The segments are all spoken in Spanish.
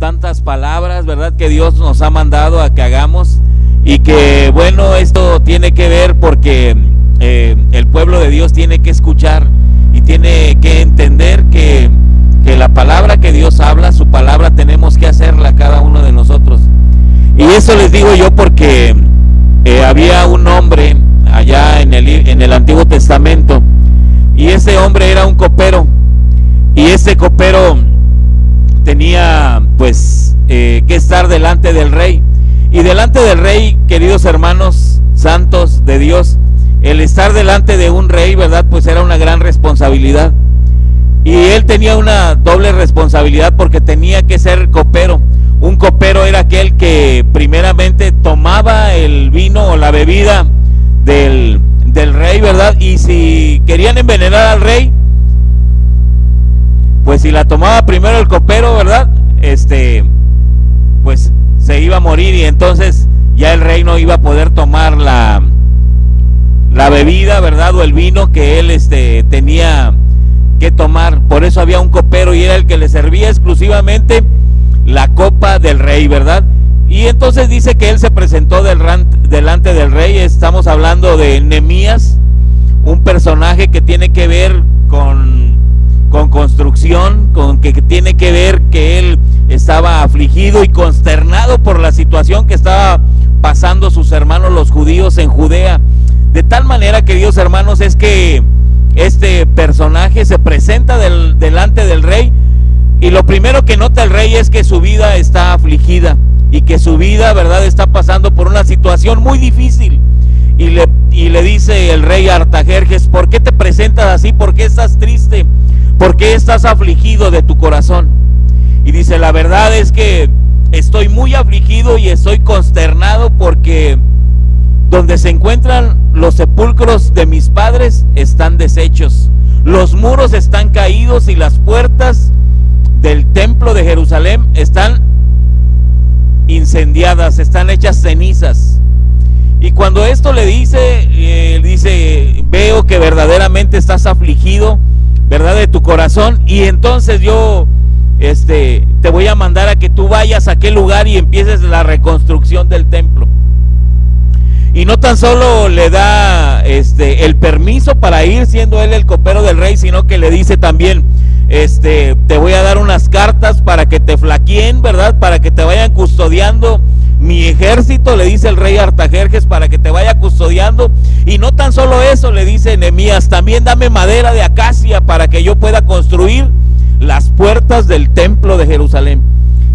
tantas palabras, ¿verdad?, que Dios nos ha mandado a que hagamos, y que bueno, esto tiene que ver porque el pueblo de Dios tiene que escuchar y tiene que entender que la palabra que Dios habla, su palabra, tenemos que hacerla cada uno de nosotros. Y eso les digo yo porque había un hombre allá en el Antiguo Testamento, y ese hombre era un copero, y ese copero tenía pues que estar delante del rey, y delante del rey, queridos hermanos santos de Dios, el estar delante de un rey, ¿verdad?, pues era una gran responsabilidad, y él tenía una doble responsabilidad porque tenía que ser copero. Un copero era aquel que primeramente tomaba el vino o la bebida del rey, ¿verdad? Y si querían envenenar al rey, pues si la tomaba primero el copero, ¿verdad?, pues se iba a morir, y entonces ya el rey no iba a poder tomar la bebida, ¿verdad?, o el vino que él tenía que tomar. Por eso había un copero, y era el que le servía exclusivamente la copa del rey, ¿verdad? Y entonces dice que él se presentó delante del rey. Estamos hablando de Nehemías, un personaje que tiene que ver con construcción, con que tiene que ver que él estaba afligido y consternado por la situación que estaba pasando sus hermanos los judíos en Judea. De tal manera, queridos hermanos, es que este personaje se presenta delante del rey, y lo primero que nota el rey es que su vida está afligida, y que su vida, ¿verdad?, está pasando por una situación muy difícil. Y le dice el rey a Artajerjes: ¿por qué te presentas así? ¿Por qué estás triste? ¿Por qué estás afligido de tu corazón? Y dice: la verdad es que estoy muy afligido y estoy consternado porque donde se encuentran los sepulcros de mis padres están deshechos, los muros están caídos y las puertas del templo de Jerusalén están incendiadas, están hechas cenizas. Y cuando esto le dice, veo que verdaderamente estás afligido, ¿verdad?, de tu corazón, y entonces yo te voy a mandar a que tú vayas a aquel lugar y empieces la reconstrucción del templo. Y no tan solo le da el permiso para ir, siendo él el copero del rey, sino que le dice también: te voy a dar unas cartas para que te flaqueen, ¿verdad?, para que te vayan custodiando mi ejército, le dice el rey Artajerjes, para que te vaya custodiando. Y no tan solo eso, le dice Nehemías: también dame madera de acacia para que yo pueda construir las puertas del templo de Jerusalén.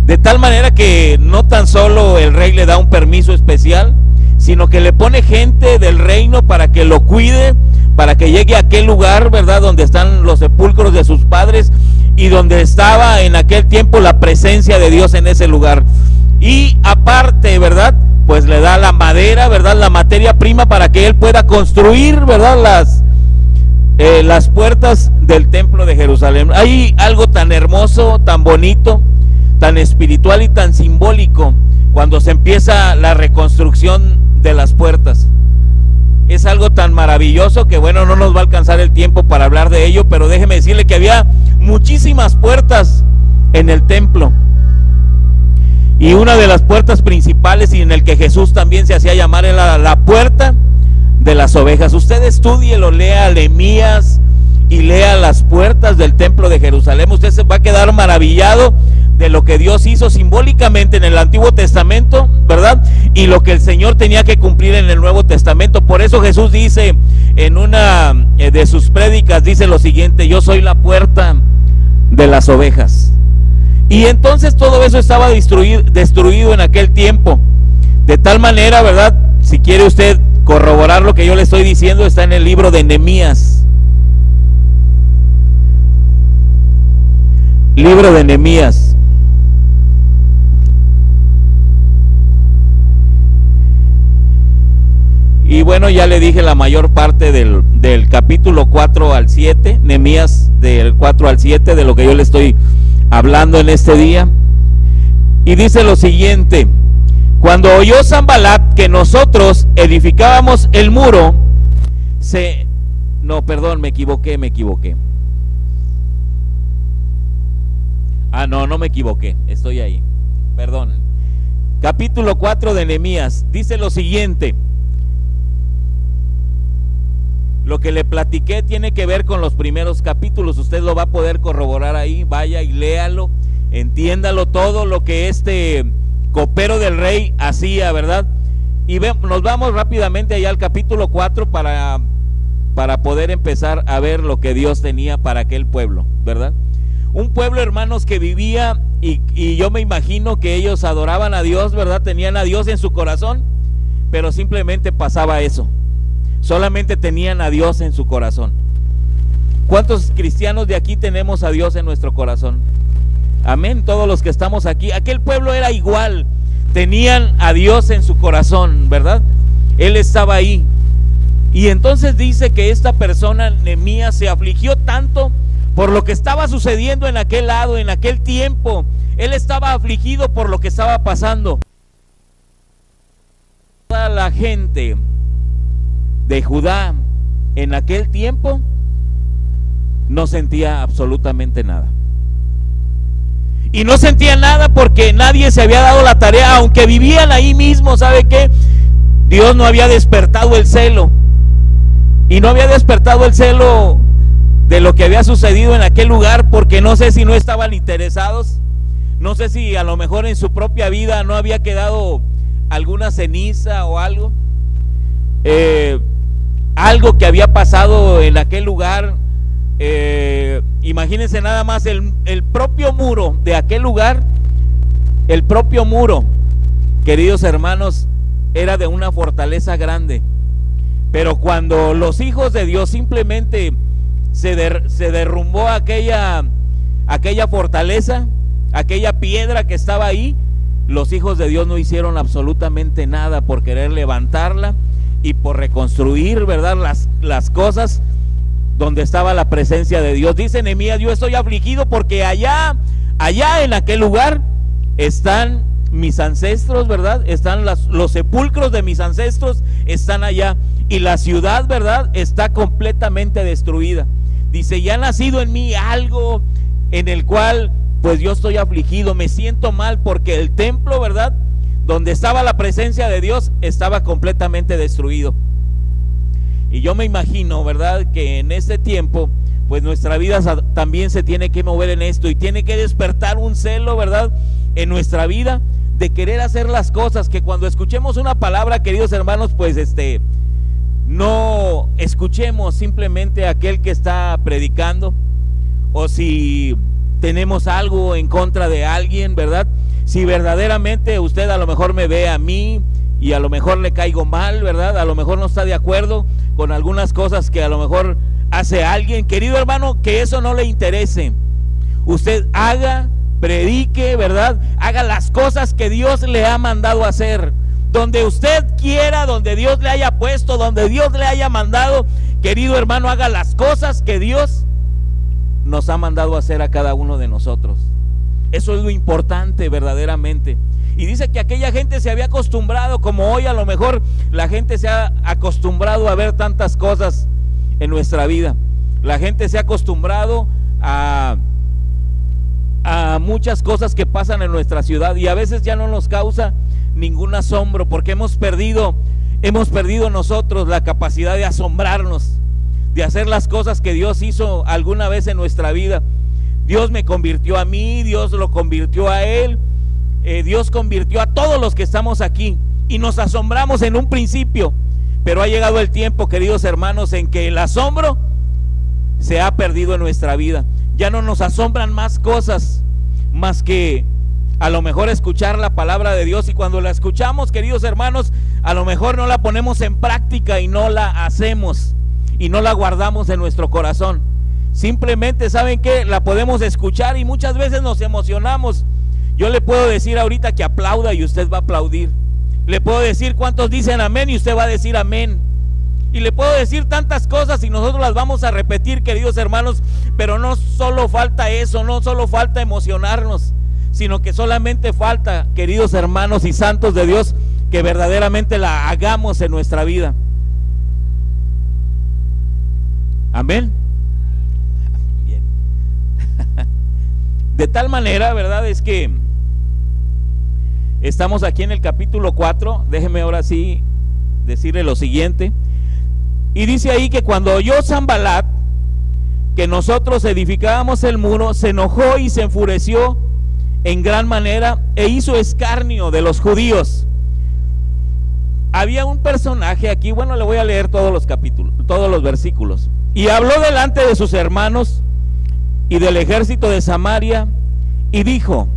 De tal manera que no tan solo el rey le da un permiso especial, sino que le pone gente del reino para que lo cuide, para que llegue a aquel lugar, ¿verdad?, donde están los sepulcros de sus padres, y donde estaba en aquel tiempo la presencia de Dios en ese lugar. Y aparte, ¿verdad?, pues le da la madera, ¿verdad?, la materia prima para que él pueda construir, ¿verdad?, las puertas del templo de Jerusalén. Hay algo tan hermoso, tan bonito, tan espiritual y tan simbólico cuando se empieza la reconstrucción de las puertas. Es algo tan maravilloso que bueno, no nos va a alcanzar el tiempo para hablar de ello, pero déjeme decirle que había muchísimas puertas en el templo, y una de las puertas principales, y en el que Jesús también se hacía llamar, era la puerta de las ovejas. Usted estúdielo, lea Nehemías y lea las puertas del templo de Jerusalén. Usted se va a quedar maravillado de lo que Dios hizo simbólicamente en el Antiguo Testamento, ¿verdad?, y lo que el Señor tenía que cumplir en el Nuevo Testamento. Por eso Jesús dice en una de sus prédicas, dice lo siguiente: yo soy la puerta de las ovejas. Y entonces todo eso estaba destruido en aquel tiempo, de tal manera, ¿verdad?, si quiere usted corroborar lo que yo le estoy diciendo, está en el libro de Nehemías. Libro de Nehemías. Y bueno, ya le dije la mayor parte del capítulo 4 al 7, Nehemías del 4 al 7, de lo que yo le estoy hablando en este día. Y dice lo siguiente: cuando oyó Sanbalat que nosotros edificábamos el muro, me equivoqué. No me equivoqué, estoy ahí. capítulo 4 de Nehemías. Dice lo siguiente. Lo que le platiqué tiene que ver con los primeros capítulos. Usted lo va a poder corroborar ahí. Vaya y léalo, entiéndalo todo lo que este copero del rey hacía, ¿verdad? Y nos vamos rápidamente allá al capítulo 4 para poder empezar a ver lo que Dios tenía para aquel pueblo, ¿verdad? Un pueblo, hermanos, que vivía y yo me imagino que ellos adoraban a Dios, ¿verdad? Tenían a Dios en su corazón, pero simplemente pasaba eso. Solamente tenían a Dios en su corazón. ¿Cuántos cristianos de aquí tenemos a Dios en nuestro corazón? Amén, todos los que estamos aquí. Aquel pueblo era igual, tenían a Dios en su corazón, ¿verdad? Él estaba ahí. Y entonces dice que esta persona, Nehemías, se afligió tanto por lo que estaba sucediendo en aquel lado, en aquel tiempo. Él estaba afligido por lo que estaba pasando. Toda la gente de Judá en aquel tiempo no sentía absolutamente nada. Y no sentía nada porque nadie se había dado la tarea, aunque vivían ahí mismo. ¿Sabe qué? Dios no había despertado el celo. Y no había despertado el celo de lo que había sucedido en aquel lugar, porque no sé si no estaban interesados, no sé si a lo mejor en su propia vida no había quedado alguna ceniza o algo, algo que había pasado en aquel lugar. Imagínense nada más el propio muro de aquel lugar, el propio muro, queridos hermanos, era de una fortaleza grande. Pero cuando los hijos de Dios simplemente se derrumbó aquella fortaleza, aquella piedra que estaba ahí, los hijos de Dios no hicieron absolutamente nada por querer levantarla y por reconstruir, ¿verdad?, las cosas donde estaba la presencia de Dios. Dice Nehemías: yo estoy afligido porque allá en aquel lugar están mis ancestros, ¿verdad? Están los sepulcros de mis ancestros, están allá, y la ciudad, ¿verdad?, está completamente destruida. Dice: ya ha nacido en mí algo en el cual pues yo estoy afligido, me siento mal porque el templo, ¿verdad?, donde estaba la presencia de Dios estaba completamente destruido. Y yo me imagino, ¿verdad?, que en este tiempo pues nuestra vida también se tiene que mover en esto, y tiene que despertar un celo, ¿verdad?, en nuestra vida de querer hacer las cosas, que cuando escuchemos una palabra, queridos hermanos, pues no escuchemos simplemente a aquel que está predicando, o si tenemos algo en contra de alguien, ¿verdad? Si verdaderamente usted a lo mejor me ve a mí y a lo mejor le caigo mal, ¿verdad? A lo mejor no está de acuerdo con algunas cosas que a lo mejor hace alguien, querido hermano, que eso no le interese. Usted haga, predique, ¿verdad? Haga las cosas que Dios le ha mandado a hacer. Donde usted quiera, donde Dios le haya puesto, donde Dios le haya mandado, querido hermano, haga las cosas que Dios nos ha mandado a hacer a cada uno de nosotros. Eso es lo importante verdaderamente. Y dice que aquella gente se había acostumbrado, como hoy a lo mejor la gente se ha acostumbrado a ver tantas cosas en nuestra vida. La gente se ha acostumbrado a muchas cosas que pasan en nuestra ciudad, y a veces ya no nos causa ningún asombro, porque hemos perdido nosotros la capacidad de asombrarnos, de hacer las cosas que Dios hizo alguna vez en nuestra vida. Dios me convirtió a mí, Dios lo convirtió a él, Dios convirtió a todos los que estamos aquí, y nos asombramos en un principio, pero ha llegado el tiempo, queridos hermanos, en que el asombro se ha perdido en nuestra vida. Ya no nos asombran más cosas más que a lo mejor escuchar la palabra de Dios, y cuando la escuchamos, queridos hermanos, a lo mejor no la ponemos en práctica y no la hacemos y no la guardamos en nuestro corazón. Simplemente, ¿saben qué? La podemos escuchar y muchas veces nos emocionamos. Yo le puedo decir ahorita que aplauda y usted va a aplaudir. Le puedo decir cuántos dicen amén y usted va a decir amén. Y le puedo decir tantas cosas y nosotros las vamos a repetir, queridos hermanos, pero no solo falta eso, no solo falta emocionarnos, sino que solamente falta, queridos hermanos y santos de Dios, que verdaderamente la hagamos en nuestra vida. Amén. Bien. De tal manera, ¿verdad? Es que Estamos aquí en el capítulo 4, déjeme ahora sí decirle lo siguiente. Y dice ahí que cuando oyó Sanbalat que nosotros edificábamos el muro, se enojó y se enfureció en gran manera e hizo escarnio de los judíos. Había un personaje aquí, bueno, le voy a leer todos los capítulos, todos los versículos. Y habló delante de sus hermanos y del ejército de Samaria y dijo: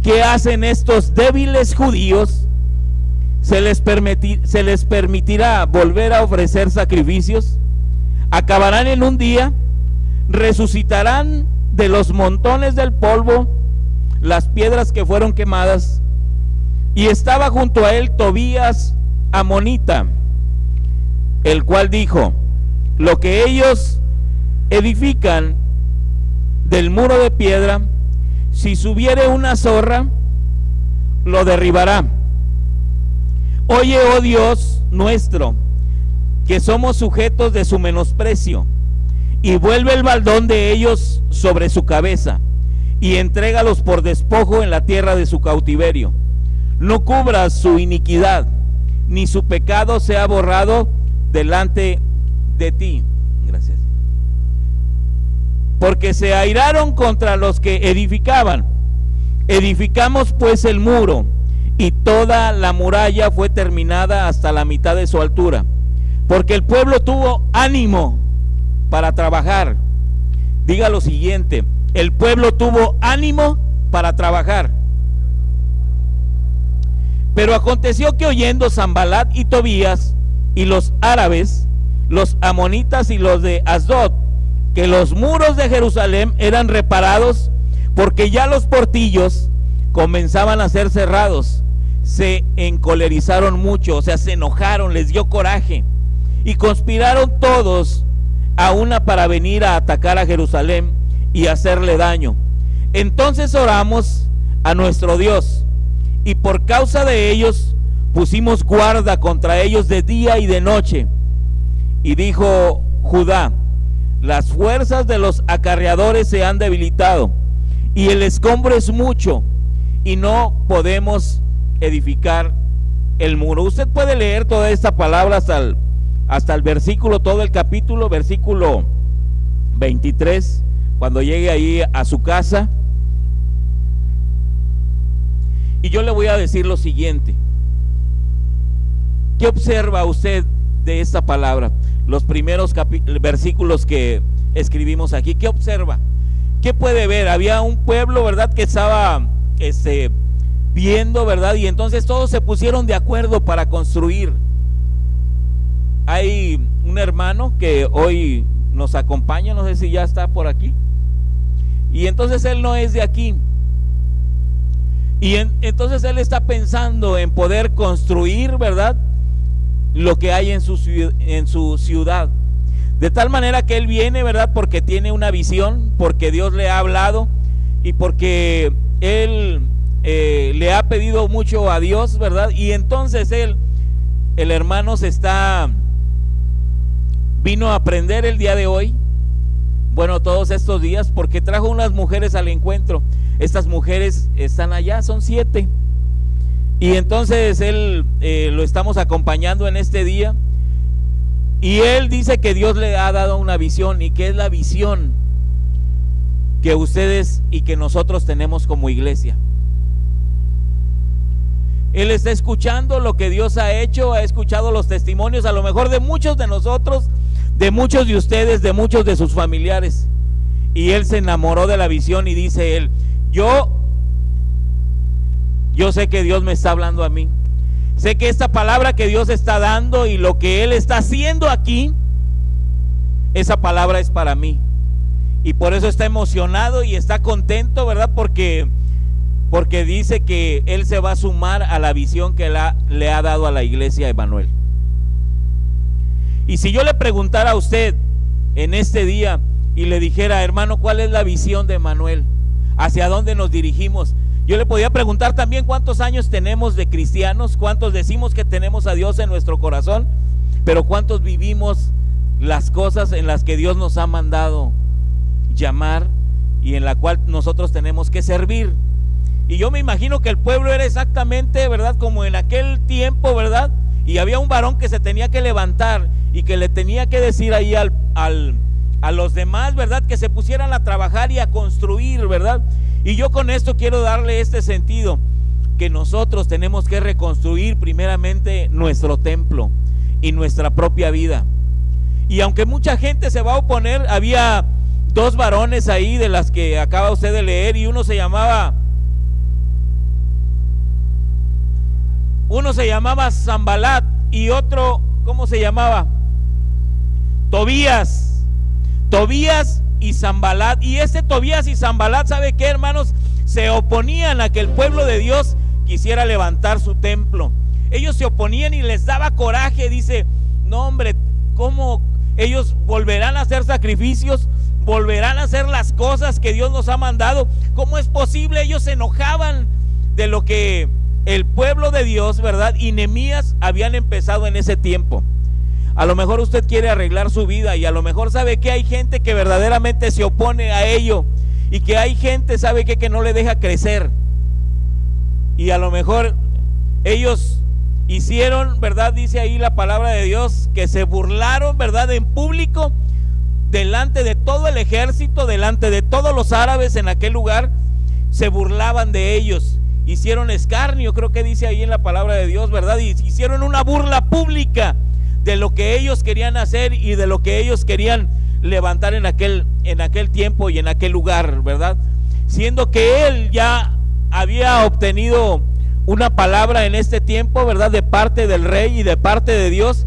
¿qué hacen estos débiles judíos? ¿Se les permitirá volver a ofrecer sacrificios? ¿Acabarán en un día? ¿Resucitarán de los montones del polvo las piedras que fueron quemadas? Y estaba junto a él Tobías amonita, el cual dijo: lo que ellos edifican del muro de piedra, si subiere una zorra, lo derribará. Oye, oh Dios nuestro, que somos sujetos de su menosprecio, y vuelve el baldón de ellos sobre su cabeza, y entrégalos por despojo en la tierra de su cautiverio. No cubras su iniquidad, ni su pecado sea borrado delante de ti. Gracias. Porque se airaron contra los que edificaban. Edificamos pues el muro, y toda la muralla fue terminada hasta la mitad de su altura, porque el pueblo tuvo ánimo para trabajar. Diga lo siguiente: el pueblo tuvo ánimo para trabajar. Pero aconteció que oyendo Sanbalat y Tobías y los árabes, los amonitas y los de Asdod, que los muros de Jerusalén eran reparados, porque ya los portillos comenzaban a ser cerrados, se encolerizaron mucho, o sea, se enojaron, les dio coraje, y conspiraron todos a una para venir a atacar a Jerusalén y hacerle daño. Entonces oramos a nuestro Dios, y por causa de ellos pusimos guarda contra ellos de día y de noche. Y dijo Judá: las fuerzas de los acarreadores se han debilitado, y el escombro es mucho, y no podemos edificar el muro. Usted puede leer toda esta palabra hasta el versículo, todo el capítulo, versículo 23, cuando llegue ahí a su casa. Y yo le voy a decir lo siguiente: ¿qué observa usted de esta palabra? Los primeros versículos que escribimos aquí, ¿qué observa? ¿Qué puede ver? Había un pueblo, ¿verdad?, que estaba viendo, ¿verdad? Y entonces todos se pusieron de acuerdo para construir. Hay un hermano que hoy nos acompaña, no sé si ya está por aquí, y entonces él no es de aquí. Y entonces él está pensando en poder construir, ¿verdad?, lo que hay en su ciudad. De tal manera que él viene, ¿verdad?, porque tiene una visión, porque Dios le ha hablado y porque él le ha pedido mucho a Dios, ¿verdad? Y entonces el hermano vino a aprender el día de hoy, bueno, todos estos días, porque trajo unas mujeres al encuentro. Estas mujeres están allá, son 7. Y entonces él lo estamos acompañando en este día. Y él dice que Dios le ha dado una visión, y que es la visión que ustedes y que nosotros tenemos como iglesia. Él está escuchando lo que Dios ha hecho, ha escuchado los testimonios, a lo mejor de muchos de nosotros, de muchos de ustedes, de muchos de sus familiares. Y él se enamoró de la visión y dice él: yo sé que Dios me está hablando a mí. Sé que esta palabra que Dios está dando y lo que Él está haciendo aquí, esa palabra es para mí. Y por eso está emocionado y está contento, ¿verdad? Porque dice que Él se va a sumar a la visión que le ha dado a la iglesia Emmanuel. Y si yo le preguntara a usted en este día y le dijera: hermano, ¿cuál es la visión de Emmanuel? ¿Hacia dónde nos dirigimos? Yo le podía preguntar también cuántos años tenemos de cristianos, cuántos decimos que tenemos a Dios en nuestro corazón, pero cuántos vivimos las cosas en las que Dios nos ha mandado llamar y en la cual nosotros tenemos que servir. Y yo me imagino que el pueblo era exactamente, ¿verdad?, como en aquel tiempo, ¿verdad? Y había un varón que se tenía que levantar y que le tenía que decir ahí a los demás, ¿verdad?, que se pusieran a trabajar y a construir, ¿verdad? Y yo con esto quiero darle este sentido, que nosotros tenemos que reconstruir primeramente nuestro templo y nuestra propia vida. Y aunque mucha gente se va a oponer, había dos varones ahí de las que acaba usted de leer, y uno se llamaba Sanbalat y otro, ¿cómo se llamaba? Tobías y Sanbalat. Y este Tobías y Sanbalat, ¿sabe qué, hermanos? Se oponían a que el pueblo de Dios quisiera levantar su templo. Ellos se oponían y les daba coraje. Dice, no hombre, ¿cómo ellos volverán a hacer sacrificios? ¿Volverán a hacer las cosas que Dios nos ha mandado? ¿Cómo es posible? Ellos se enojaban de lo que el pueblo de Dios, ¿verdad?, y Nehemías habían empezado en ese tiempo. A lo mejor usted quiere arreglar su vida y a lo mejor sabe que hay gente que verdaderamente se opone a ello, y que hay gente, sabe que no le deja crecer, y a lo mejor ellos hicieron, ¿verdad?, dice ahí la palabra de Dios, que se burlaron, ¿verdad?, en público, delante de todo el ejército, delante de todos los árabes en aquel lugar, se burlaban de ellos, hicieron escarnio, creo que dice ahí en la palabra de Dios, ¿verdad?, y hicieron una burla pública de lo que ellos querían hacer y de lo que ellos querían levantar en aquel tiempo y en aquel lugar, ¿verdad? Siendo que él ya había obtenido una palabra en este tiempo, ¿verdad?, de parte del rey y de parte de Dios.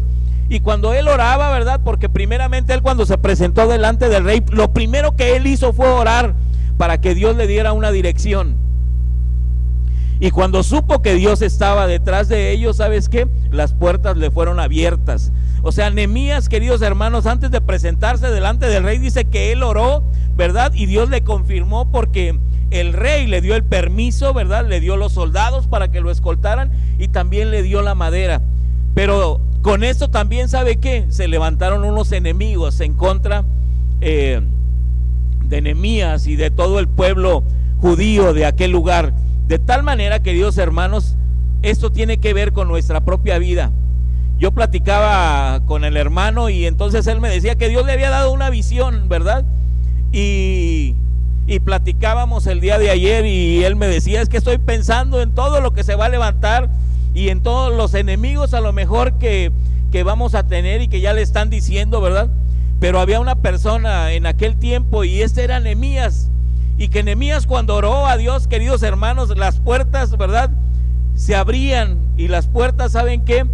Y cuando él oraba, ¿verdad?, porque primeramente él, cuando se presentó delante del rey, lo primero que él hizo fue orar para que Dios le diera una dirección. Y cuando supo que Dios estaba detrás de ellos, ¿sabes qué? Las puertas le fueron abiertas. O sea, Nehemías, queridos hermanos, antes de presentarse delante del rey, dice que él oró, ¿verdad? Y Dios le confirmó, porque el rey le dio el permiso, ¿verdad? Le dio los soldados para que lo escoltaran, y también le dio la madera. Pero con esto también, ¿sabe qué? Se levantaron unos enemigos en contra de Nehemías y de todo el pueblo judío de aquel lugar. De tal manera, queridos hermanos, esto tiene que ver con nuestra propia vida. Yo platicaba con el hermano y entonces él me decía que Dios le había dado una visión, ¿verdad? Y platicábamos el día de ayer, y él me decía, es que estoy pensando en todo lo que se va a levantar y en todos los enemigos a lo mejor que vamos a tener y que ya le están diciendo, ¿verdad? Pero había una persona en aquel tiempo, y este era Nehemías. Y que Nehemías, cuando oró a Dios, queridos hermanos, las puertas, ¿verdad?, se abrían. Y las puertas, ¿saben qué?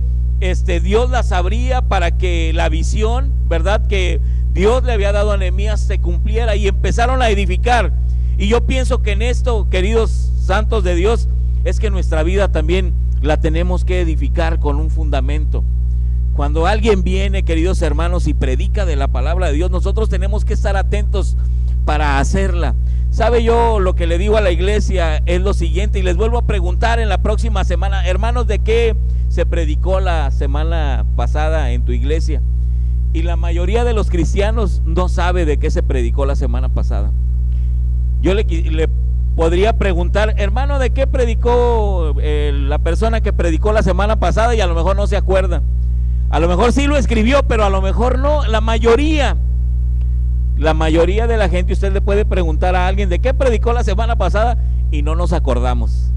Dios las abría para que la visión, ¿verdad?, que Dios le había dado a Nehemías se cumpliera, y empezaron a edificar. Y yo pienso que en esto, queridos santos de Dios, es que nuestra vida también la tenemos que edificar con un fundamento. Cuando alguien viene, queridos hermanos, y predica de la palabra de Dios, nosotros tenemos que estar atentos para hacerla. ¿Sabe? Yo lo que le digo a la iglesia es lo siguiente, y les vuelvo a preguntar en la próxima semana, hermanos, ¿de qué se predicó la semana pasada en tu iglesia? Y la mayoría de los cristianos no sabe de qué se predicó la semana pasada. Yo le podría preguntar, hermano, ¿de qué predicó la persona que predicó la semana pasada? Y a lo mejor no se acuerda. A lo mejor sí lo escribió, pero a lo mejor no. La mayoría de la gente, usted le puede preguntar a alguien de qué predicó la semana pasada y no nos acordamos.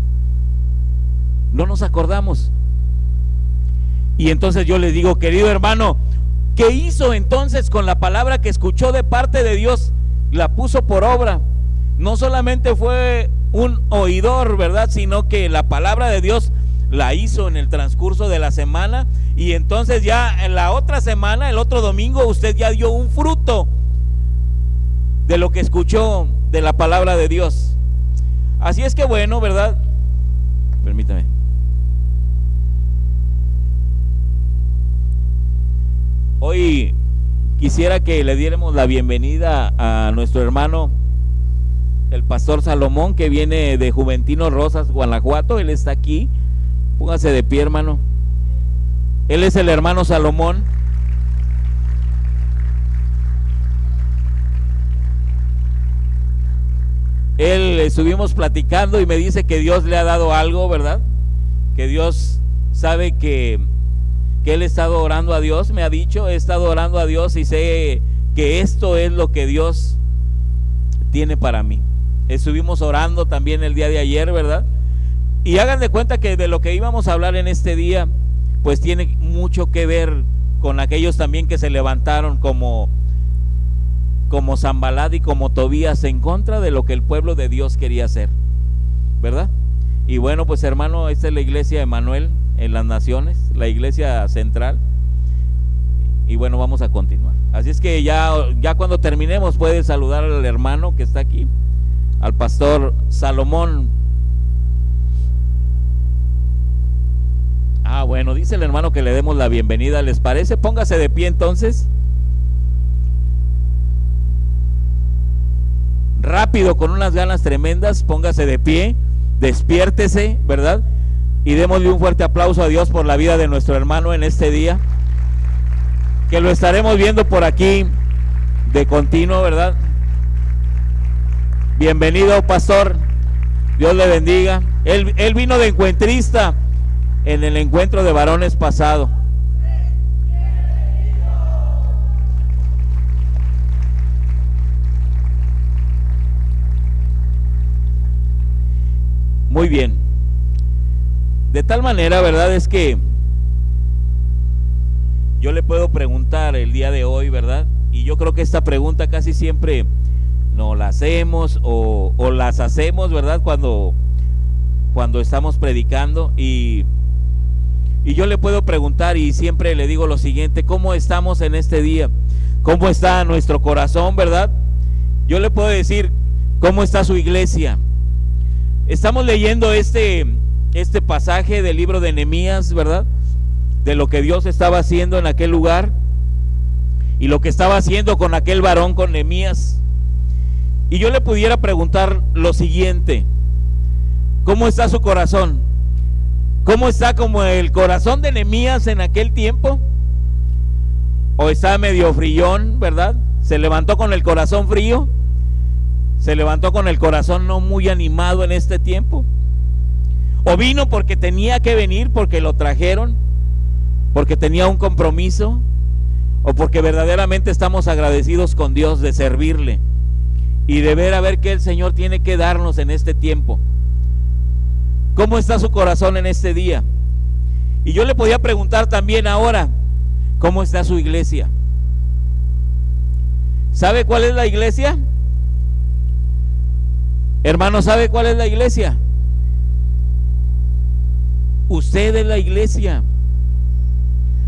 No nos acordamos. Y entonces yo le digo, querido hermano, ¿qué hizo entonces con la palabra que escuchó de parte de Dios? La puso por obra. No solamente fue un oidor, ¿verdad?, sino que la palabra de Dios la hizo en el transcurso de la semana, y entonces ya en la otra semana, el otro domingo, usted ya dio un fruto de lo que escuchó de la palabra de Dios. Así es que bueno, ¿verdad? Permítame. Hoy quisiera que le diéramos la bienvenida a nuestro hermano, el pastor Salomón, que viene de Juventino Rosas, Guanajuato. Él está aquí. Póngase de pie, hermano. Él es el hermano Salomón. estuvimos platicando y me dice que Dios le ha dado algo, ¿verdad? Que Dios sabe que él ha estado orando a Dios, me ha dicho, he estado orando a Dios y sé que esto es lo que Dios tiene para mí. Estuvimos orando también el día de ayer, ¿verdad? Y hagan de cuenta que de lo que íbamos a hablar en este día, pues tiene mucho que ver con aquellos también que se levantaron como Sanbalat y como Tobías en contra de lo que el pueblo de Dios quería hacer, ¿verdad? Y bueno, pues hermano, esta es la iglesia de Emanuel en las naciones, la iglesia central. Y bueno, vamos a continuar. Así es que ya cuando terminemos puede saludar al hermano que está aquí, al pastor Salomón. Bueno, dice el hermano que le demos la bienvenida, ¿les parece? Póngase de pie entonces. Rápido, con unas ganas tremendas, póngase de pie, despiértese, ¿verdad? Y démosle un fuerte aplauso a Dios por la vida de nuestro hermano en este día, que lo estaremos viendo por aquí de continuo, ¿verdad? Bienvenido, pastor, Dios le bendiga. Él vino de encuentrista en el encuentro de varones pasado. Muy bien. De tal manera, ¿verdad? Es que yo le puedo preguntar el día de hoy, ¿verdad? Y yo creo que esta pregunta casi siempre no la hacemos o las hacemos, ¿verdad? Cuando estamos predicando y yo le puedo preguntar y siempre le digo lo siguiente: ¿cómo estamos en este día? ¿Cómo está nuestro corazón, verdad? Yo le puedo decir, ¿cómo está su iglesia? Estamos leyendo este pasaje del libro de Nehemías, ¿verdad? De lo que Dios estaba haciendo en aquel lugar y lo que estaba haciendo con aquel varón, con Nehemías. Y yo le pudiera preguntar lo siguiente: ¿cómo está su corazón? ¿Cómo está como el corazón de Nehemías en aquel tiempo? ¿O está medio frillón, verdad? ¿Se levantó con el corazón frío? ¿Se levantó con el corazón no muy animado en este tiempo? ¿O vino porque tenía que venir, porque lo trajeron, porque tenía un compromiso? ¿O porque verdaderamente estamos agradecidos con Dios de servirle y de ver a ver qué el Señor tiene que darnos en este tiempo? ¿Cómo está su corazón en este día? Y yo le podía preguntar también ahora, ¿cómo está su iglesia? ¿Sabe cuál es la iglesia? Hermano, ¿sabe cuál es la iglesia? Usted es la iglesia.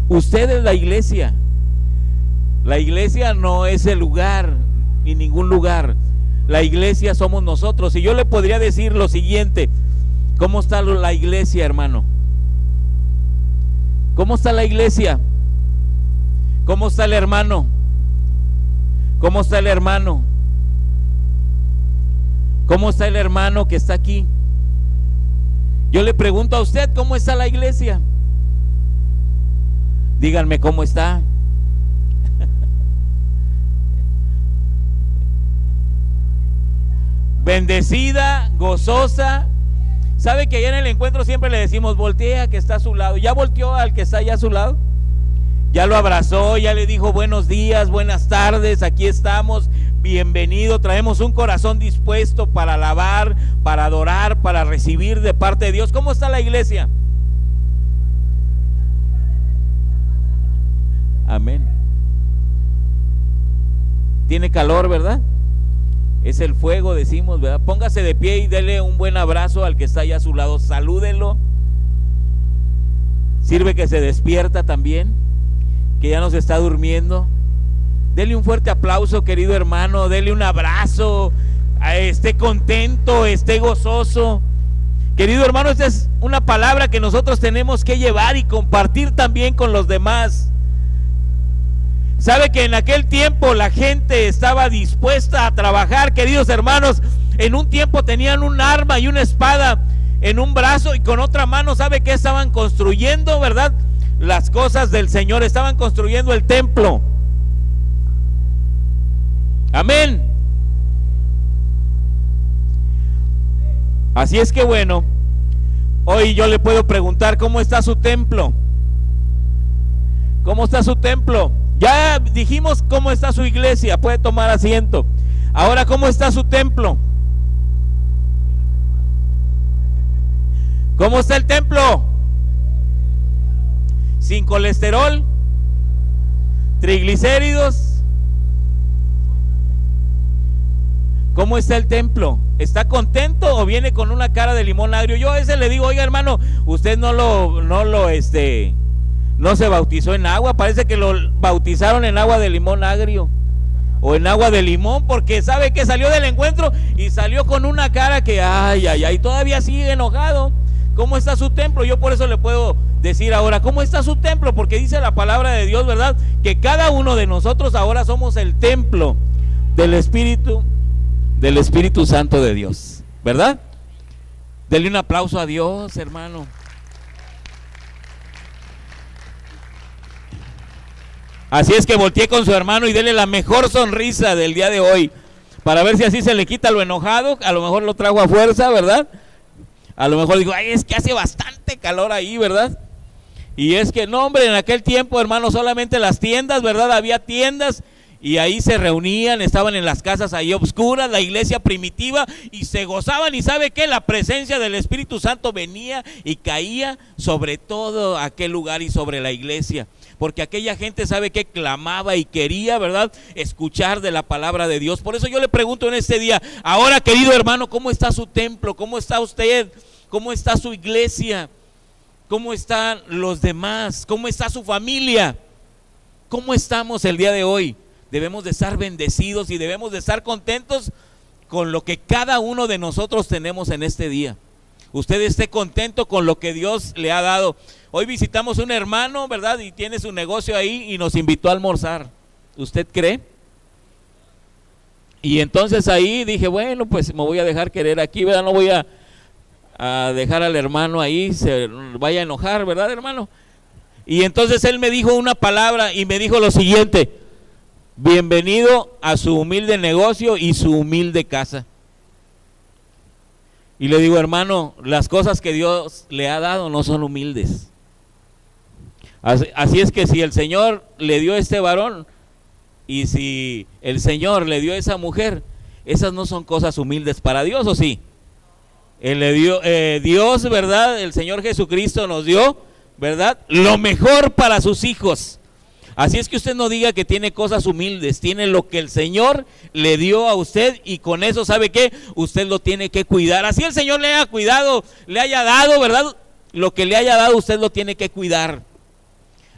Usted es la iglesia. La iglesia no es el lugar, ni ningún lugar. La iglesia somos nosotros. Y yo le podría decir lo siguiente: ¿cómo está la iglesia, hermano? ¿Cómo está la iglesia? ¿Cómo está el hermano? ¿Cómo está el hermano? ¿Cómo está el hermano que está aquí? Yo le pregunto a usted, ¿cómo está la iglesia? Díganme cómo está. Bendecida, gozosa. ¿Sabe que allá en el encuentro siempre le decimos: voltea que está a su lado? ¿Ya volteó al que está allá a su lado? ¿Ya lo abrazó? ¿Ya le dijo buenos días, buenas tardes? Aquí estamos, bienvenido. Traemos un corazón dispuesto para alabar, para adorar, para recibir de parte de Dios. ¿Cómo está la iglesia? Amén. Tiene calor, ¿verdad? Es el fuego, decimos, ¿verdad? Póngase de pie y dele un buen abrazo al que está allá a su lado. Salúdenlo. Sirve que se despierta también, que ya no se está durmiendo. Dele un fuerte aplauso, querido hermano. Dele un abrazo. Esté contento, esté gozoso. Querido hermano, esta es una palabra que nosotros tenemos que llevar y compartir también con los demás. Sabe que en aquel tiempo la gente estaba dispuesta a trabajar, queridos hermanos. En un tiempo tenían un arma y una espada en un brazo y con otra mano, ¿sabe qué estaban construyendo, verdad? Las cosas del Señor. Estaban construyendo el templo. Amén. Así es que bueno, hoy yo le puedo preguntar, ¿cómo está su templo? ¿Cómo está su templo? Ya dijimos cómo está su iglesia, puede tomar asiento. Ahora, ¿cómo está su templo? ¿Cómo está el templo? Sin colesterol, triglicéridos. ¿Cómo está el templo? ¿Está contento o viene con una cara de limón agrio? Yo a veces le digo, oiga hermano, usted no se bautizó en agua, parece que lo bautizaron en agua de limón agrio o en agua de limón, porque sabe que salió del encuentro y salió con una cara que ay, todavía sigue enojado. ¿Cómo está su templo? Yo por eso le puedo decir ahora, ¿cómo está su templo? Porque dice la palabra de Dios, ¿verdad? Que cada uno de nosotros ahora somos el templo del Espíritu Santo de Dios, ¿verdad? Denle un aplauso a Dios, hermano. Así es que volteé con su hermano y dele la mejor sonrisa del día de hoy, para ver si así se le quita lo enojado. A lo mejor lo trajo a fuerza, ¿verdad? A lo mejor digo, ay, es que hace bastante calor ahí, ¿verdad? Y es que no, hombre, en aquel tiempo, hermano, solamente las tiendas, ¿verdad? Había tiendas y ahí se reunían, estaban en las casas ahí obscuras, la iglesia primitiva, y se gozaban. Y ¿sabe qué? La presencia del Espíritu Santo venía y caía sobre todo aquel lugar y sobre la iglesia, porque aquella gente, ¿sabe qué? Clamaba y quería, ¿verdad?, escuchar de la palabra de Dios. Por eso yo le pregunto en este día, ahora, querido hermano, ¿cómo está su templo? ¿Cómo está usted? ¿Cómo está su iglesia? ¿Cómo están los demás? ¿Cómo está su familia? ¿Cómo estamos el día de hoy? Debemos de estar bendecidos y debemos de estar contentos con lo que cada uno de nosotros tenemos en este día. Usted esté contento con lo que Dios le ha dado. Hoy visitamos un hermano, ¿verdad? Y tiene su negocio ahí y nos invitó a almorzar. ¿Usted cree? Y entonces ahí dije, bueno, pues me voy a dejar querer aquí, ¿verdad? No voy a dejar al hermano ahí, se vaya a enojar, ¿verdad, hermano? Y entonces él me dijo una palabra y me dijo lo siguiente: bienvenido a su humilde negocio y su humilde casa. Y le digo, hermano, las cosas que Dios le ha dado no son humildes. Así es que si el Señor le dio este varón y si el Señor le dio esa mujer, esas no son cosas humildes para Dios, ¿o sí? Él le dio, Dios, ¿verdad? El Señor Jesucristo nos dio, ¿verdad?, lo mejor para sus hijos. Así es que usted no diga que tiene cosas humildes, tiene lo que el Señor le dio a usted y con eso, ¿sabe qué? Usted lo tiene que cuidar. Así el Señor le haya cuidado, le haya dado, ¿verdad? Lo que le haya dado usted lo tiene que cuidar.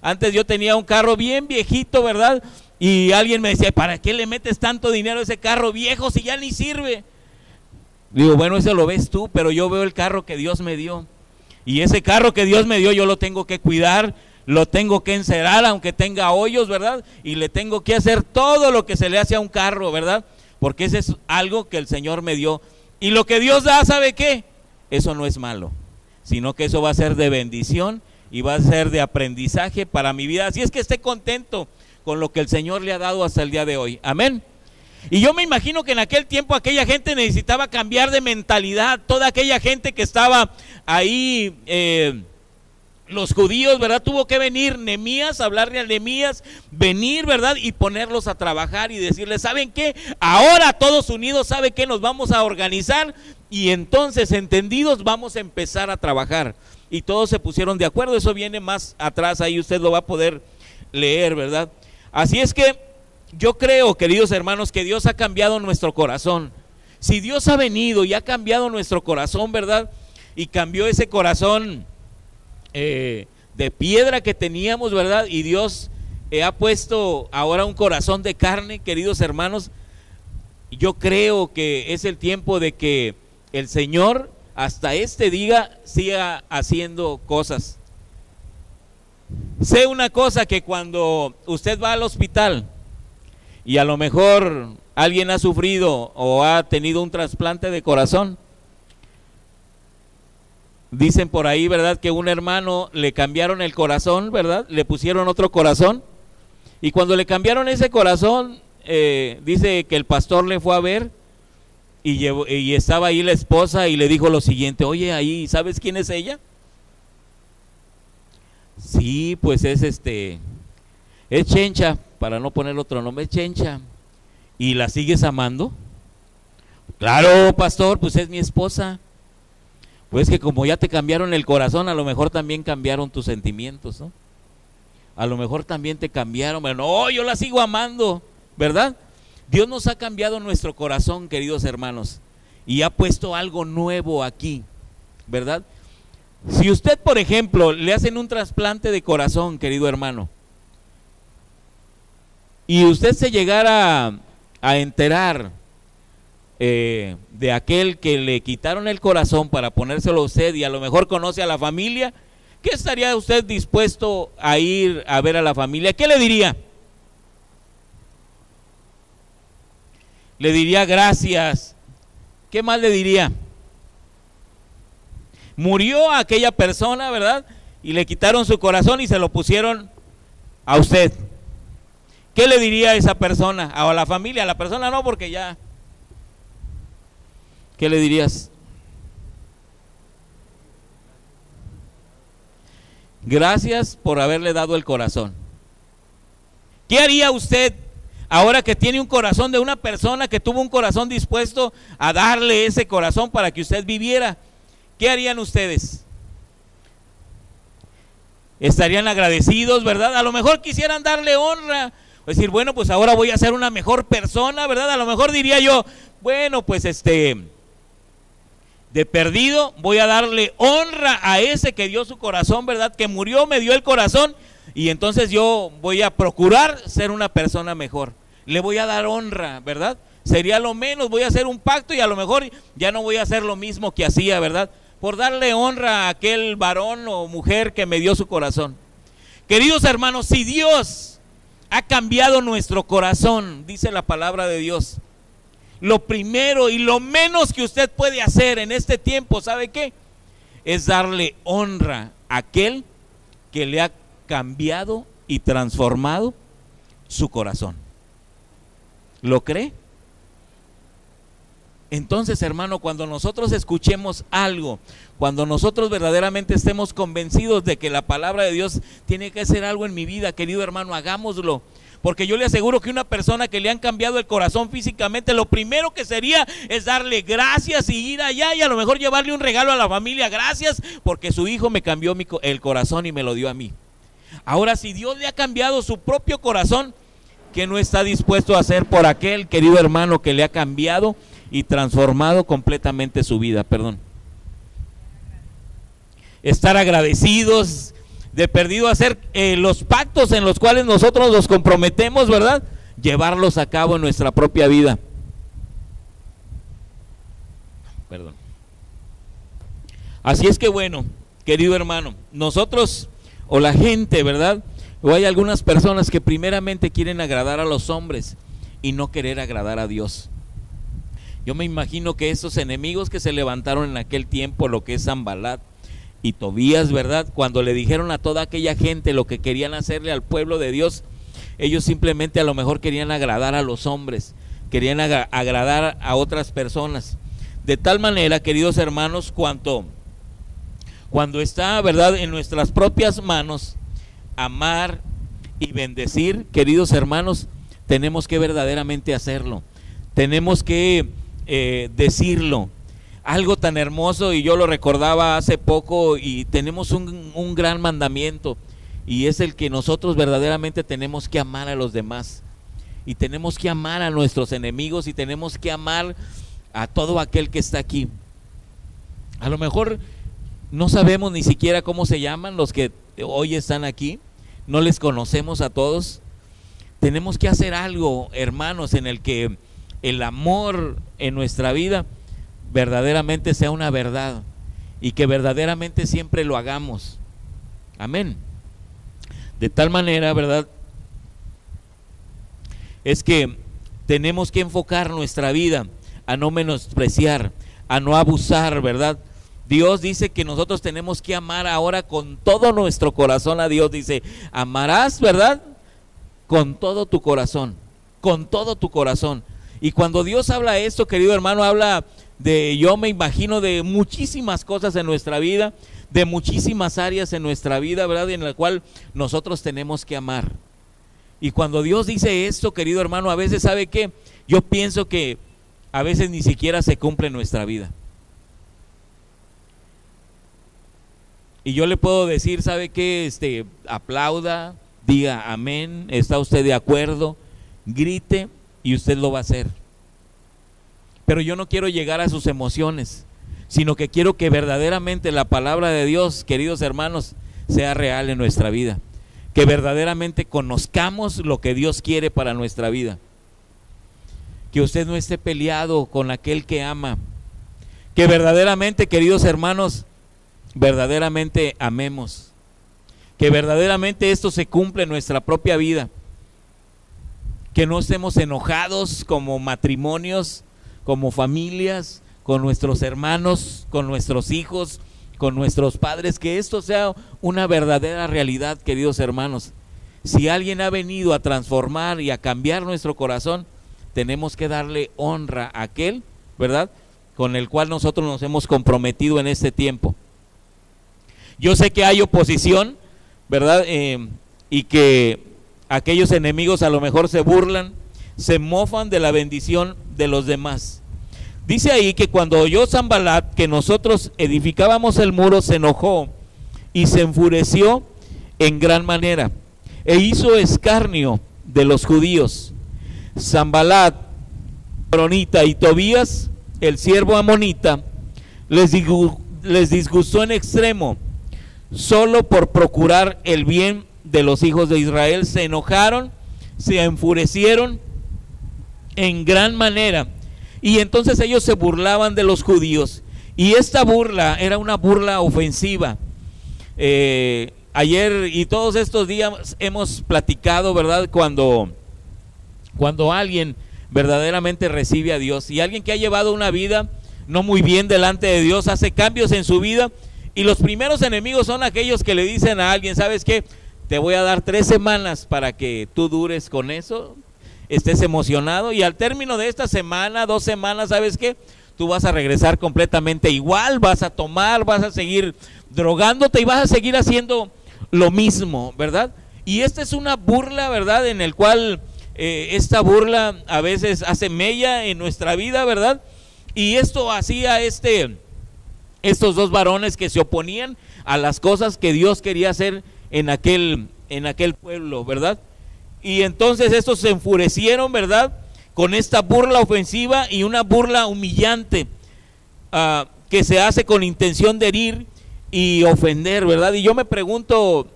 Antes yo tenía un carro bien viejito, ¿verdad? Y alguien me decía, ¿para qué le metes tanto dinero a ese carro viejo si ya ni sirve? Digo, bueno, eso lo ves tú, pero yo veo el carro que Dios me dio. Y ese carro que Dios me dio yo lo tengo que cuidar, lo tengo que encerar aunque tenga hoyos, ¿verdad? Y le tengo que hacer todo lo que se le hace a un carro, ¿verdad? Porque ese es algo que el Señor me dio. Y lo que Dios da, ¿sabe qué? Eso no es malo, sino que eso va a ser de bendición y va a ser de aprendizaje para mi vida. Así es que esté contento con lo que el Señor le ha dado hasta el día de hoy. Amén. Y yo me imagino que en aquel tiempo aquella gente necesitaba cambiar de mentalidad. Toda aquella gente que estaba ahí, los judíos, ¿verdad? Tuvo que venir Nehemías, hablarle a Nehemías, venir, ¿verdad? Y ponerlos a trabajar y decirles, ¿saben qué? Ahora todos unidos, ¿sabe qué? Nos vamos a organizar y entonces, entendidos, vamos a empezar a trabajar. Y todos se pusieron de acuerdo. Eso viene más atrás, ahí usted lo va a poder leer, ¿verdad? Así es que yo creo, queridos hermanos, que Dios ha cambiado nuestro corazón. Si Dios ha venido y ha cambiado nuestro corazón, ¿verdad? Y cambió ese corazón de piedra que teníamos, ¿verdad? Y Dios ha puesto ahora un corazón de carne, queridos hermanos. Yo creo que es el tiempo de que el Señor hasta este día siga haciendo cosas. Sé una cosa, que cuando usted va al hospital y a lo mejor alguien ha sufrido o ha tenido un trasplante de corazón, dicen por ahí, ¿verdad?, que un hermano le cambiaron el corazón, ¿verdad? Le pusieron otro corazón. Y cuando le cambiaron ese corazón, dice que el pastor le fue a ver y estaba ahí la esposa y le dijo lo siguiente: oye, ahí, ¿sabes quién es ella? Sí, pues es Chencha, para no poner otro nombre, es Chencha. ¿Y la sigues amando? Claro, pastor, pues es mi esposa. Pues que como ya te cambiaron el corazón, a lo mejor también cambiaron tus sentimientos, ¿no? A lo mejor también te cambiaron, pero no, yo la sigo amando, ¿verdad? Dios nos ha cambiado nuestro corazón, queridos hermanos, y ha puesto algo nuevo aquí, ¿verdad? Si usted, por ejemplo, le hacen un trasplante de corazón, querido hermano, y usted se llegara a enterar de aquel que le quitaron el corazón para ponérselo a usted, y a lo mejor conoce a la familia, ¿qué estaría usted dispuesto a ir a ver a la familia? ¿Qué le diría? Le diría gracias. ¿Qué más le diría? Murió aquella persona, ¿verdad? Y le quitaron su corazón y se lo pusieron a usted. ¿Qué le diría a esa persona? A la familia, a la persona no, porque ya. ¿Qué le dirías? Gracias por haberle dado el corazón. ¿Qué haría usted ahora que tiene un corazón de una persona que tuvo un corazón dispuesto a darle ese corazón para que usted viviera? ¿Qué harían ustedes? Estarían agradecidos, ¿verdad? A lo mejor quisieran darle honra, decir, bueno, pues ahora voy a ser una mejor persona, ¿verdad? A lo mejor diría yo, bueno, pues de perdido voy a darle honra a ese que dio su corazón, ¿verdad? Que murió, me dio el corazón, y entonces yo voy a procurar ser una persona mejor. Le voy a dar honra, ¿verdad? Sería lo menos, voy a hacer un pacto y a lo mejor ya no voy a hacer lo mismo que hacía, ¿verdad? Por darle honra a aquel varón o mujer que me dio su corazón. Queridos hermanos, si Dios ha cambiado nuestro corazón, dice la palabra de Dios, lo primero y lo menos que usted puede hacer en este tiempo, ¿sabe qué? Es darle honra a aquel que le ha cambiado y transformado su corazón. ¿Lo cree? Entonces, hermano, cuando nosotros escuchemos algo, cuando nosotros verdaderamente estemos convencidos de que la palabra de Dios tiene que hacer algo en mi vida, querido hermano, hagámoslo. Porque yo le aseguro que una persona que le han cambiado el corazón físicamente, lo primero que sería es darle gracias y ir allá y a lo mejor llevarle un regalo a la familia. Gracias porque su hijo me cambió el corazón y me lo dio a mí. Ahora, si Dios le ha cambiado su propio corazón, ¿qué no está dispuesto a hacer por aquel querido hermano que le ha cambiado y transformado completamente su vida? Perdón. Estar agradecidos, de perdido hacer los pactos en los cuales nosotros nos comprometemos, ¿verdad? Llevarlos a cabo en nuestra propia vida. Perdón. Así es que bueno, querido hermano, nosotros o la gente, ¿verdad? O hay algunas personas que primeramente quieren agradar a los hombres y no querer agradar a Dios. Yo me imagino que esos enemigos que se levantaron en aquel tiempo, lo que es Sanbalat y Tobías, ¿verdad? Cuando le dijeron a toda aquella gente lo que querían hacerle al pueblo de Dios, ellos simplemente a lo mejor querían agradar a los hombres, querían agradar a otras personas. De tal manera, queridos hermanos, cuando está, ¿verdad?, en nuestras propias manos amar y bendecir, queridos hermanos, tenemos que verdaderamente hacerlo. Tenemos que decirlo. Algo tan hermoso, y yo lo recordaba hace poco, y tenemos un gran mandamiento, y es el que nosotros verdaderamente tenemos que amar a los demás, y tenemos que amar a nuestros enemigos, y tenemos que amar a todo aquel que está aquí. A lo mejor no sabemos ni siquiera cómo se llaman los que hoy están aquí, no les conocemos a todos. Tenemos que hacer algo, hermanos, en el que el amor en nuestra vida verdaderamente sea una verdad y que verdaderamente siempre lo hagamos. Amén. De tal manera, ¿verdad?, es que tenemos que enfocar nuestra vida a no menospreciar, a no abusar, ¿verdad? Dios dice que nosotros tenemos que amar ahora con todo nuestro corazón a Dios. Dice, amarás, ¿verdad?, con todo tu corazón, con todo tu corazón. Y cuando Dios habla esto, querido hermano, habla de, yo me imagino, de muchísimas cosas en nuestra vida, de muchísimas áreas en nuestra vida, ¿verdad? En la cual nosotros tenemos que amar. Y cuando Dios dice esto, querido hermano, a veces, ¿sabe qué? Yo pienso que a veces ni siquiera se cumple en nuestra vida. Y yo le puedo decir, ¿sabe qué? Aplauda, diga amén, ¿está usted de acuerdo? Grite y usted lo va a hacer. Pero yo no quiero llegar a sus emociones, sino que quiero que verdaderamente la palabra de Dios, queridos hermanos, sea real en nuestra vida. Que verdaderamente conozcamos lo que Dios quiere para nuestra vida. Que usted no esté peleado con aquel que ama. Que verdaderamente, queridos hermanos, verdaderamente amemos. Que verdaderamente esto se cumpla en nuestra propia vida. Que no estemos enojados como matrimonios, como familias, con nuestros hermanos, con nuestros hijos, con nuestros padres. Que esto sea una verdadera realidad, queridos hermanos. Si alguien ha venido a transformar y a cambiar nuestro corazón, tenemos que darle honra a aquel, ¿verdad?, con el cual nosotros nos hemos comprometido en este tiempo. Yo sé que hay oposición, ¿verdad? Y que aquellos enemigos a lo mejor se burlan, se mofan de la bendición de los demás. Dice ahí que cuando oyó Sanbalat que nosotros edificábamos el muro, se enojó y se enfureció en gran manera e hizo escarnio de los judíos. Sanbalat, Horonita y Tobías, el siervo amonita, les disgustó en extremo, solo por procurar el bien de los hijos de Israel. Se enojaron, se enfurecieron en gran manera, y entonces ellos se burlaban de los judíos, y esta burla era una burla ofensiva. Ayer y todos estos días hemos platicado, ¿verdad?, cuando alguien verdaderamente recibe a Dios, y alguien que ha llevado una vida no muy bien delante de Dios, hace cambios en su vida, y los primeros enemigos son aquellos que le dicen a alguien, ¿sabes qué? Te voy a dar 3 semanas para que tú dures con eso, estés emocionado, y al término de esta semana, 2 semanas, ¿sabes qué? Tú vas a regresar completamente igual, vas a tomar, vas a seguir drogándote y vas a seguir haciendo lo mismo, ¿verdad? Y esta es una burla, ¿verdad?, en el cual esta burla a veces hace mella en nuestra vida, ¿verdad? Y esto hacía estos 2 varones que se oponían a las cosas que Dios quería hacer en aquel pueblo, ¿verdad? Y entonces estos se enfurecieron, ¿verdad?, con esta burla ofensiva y una burla humillante que se hace con intención de herir y ofender, ¿verdad? Y yo me pregunto,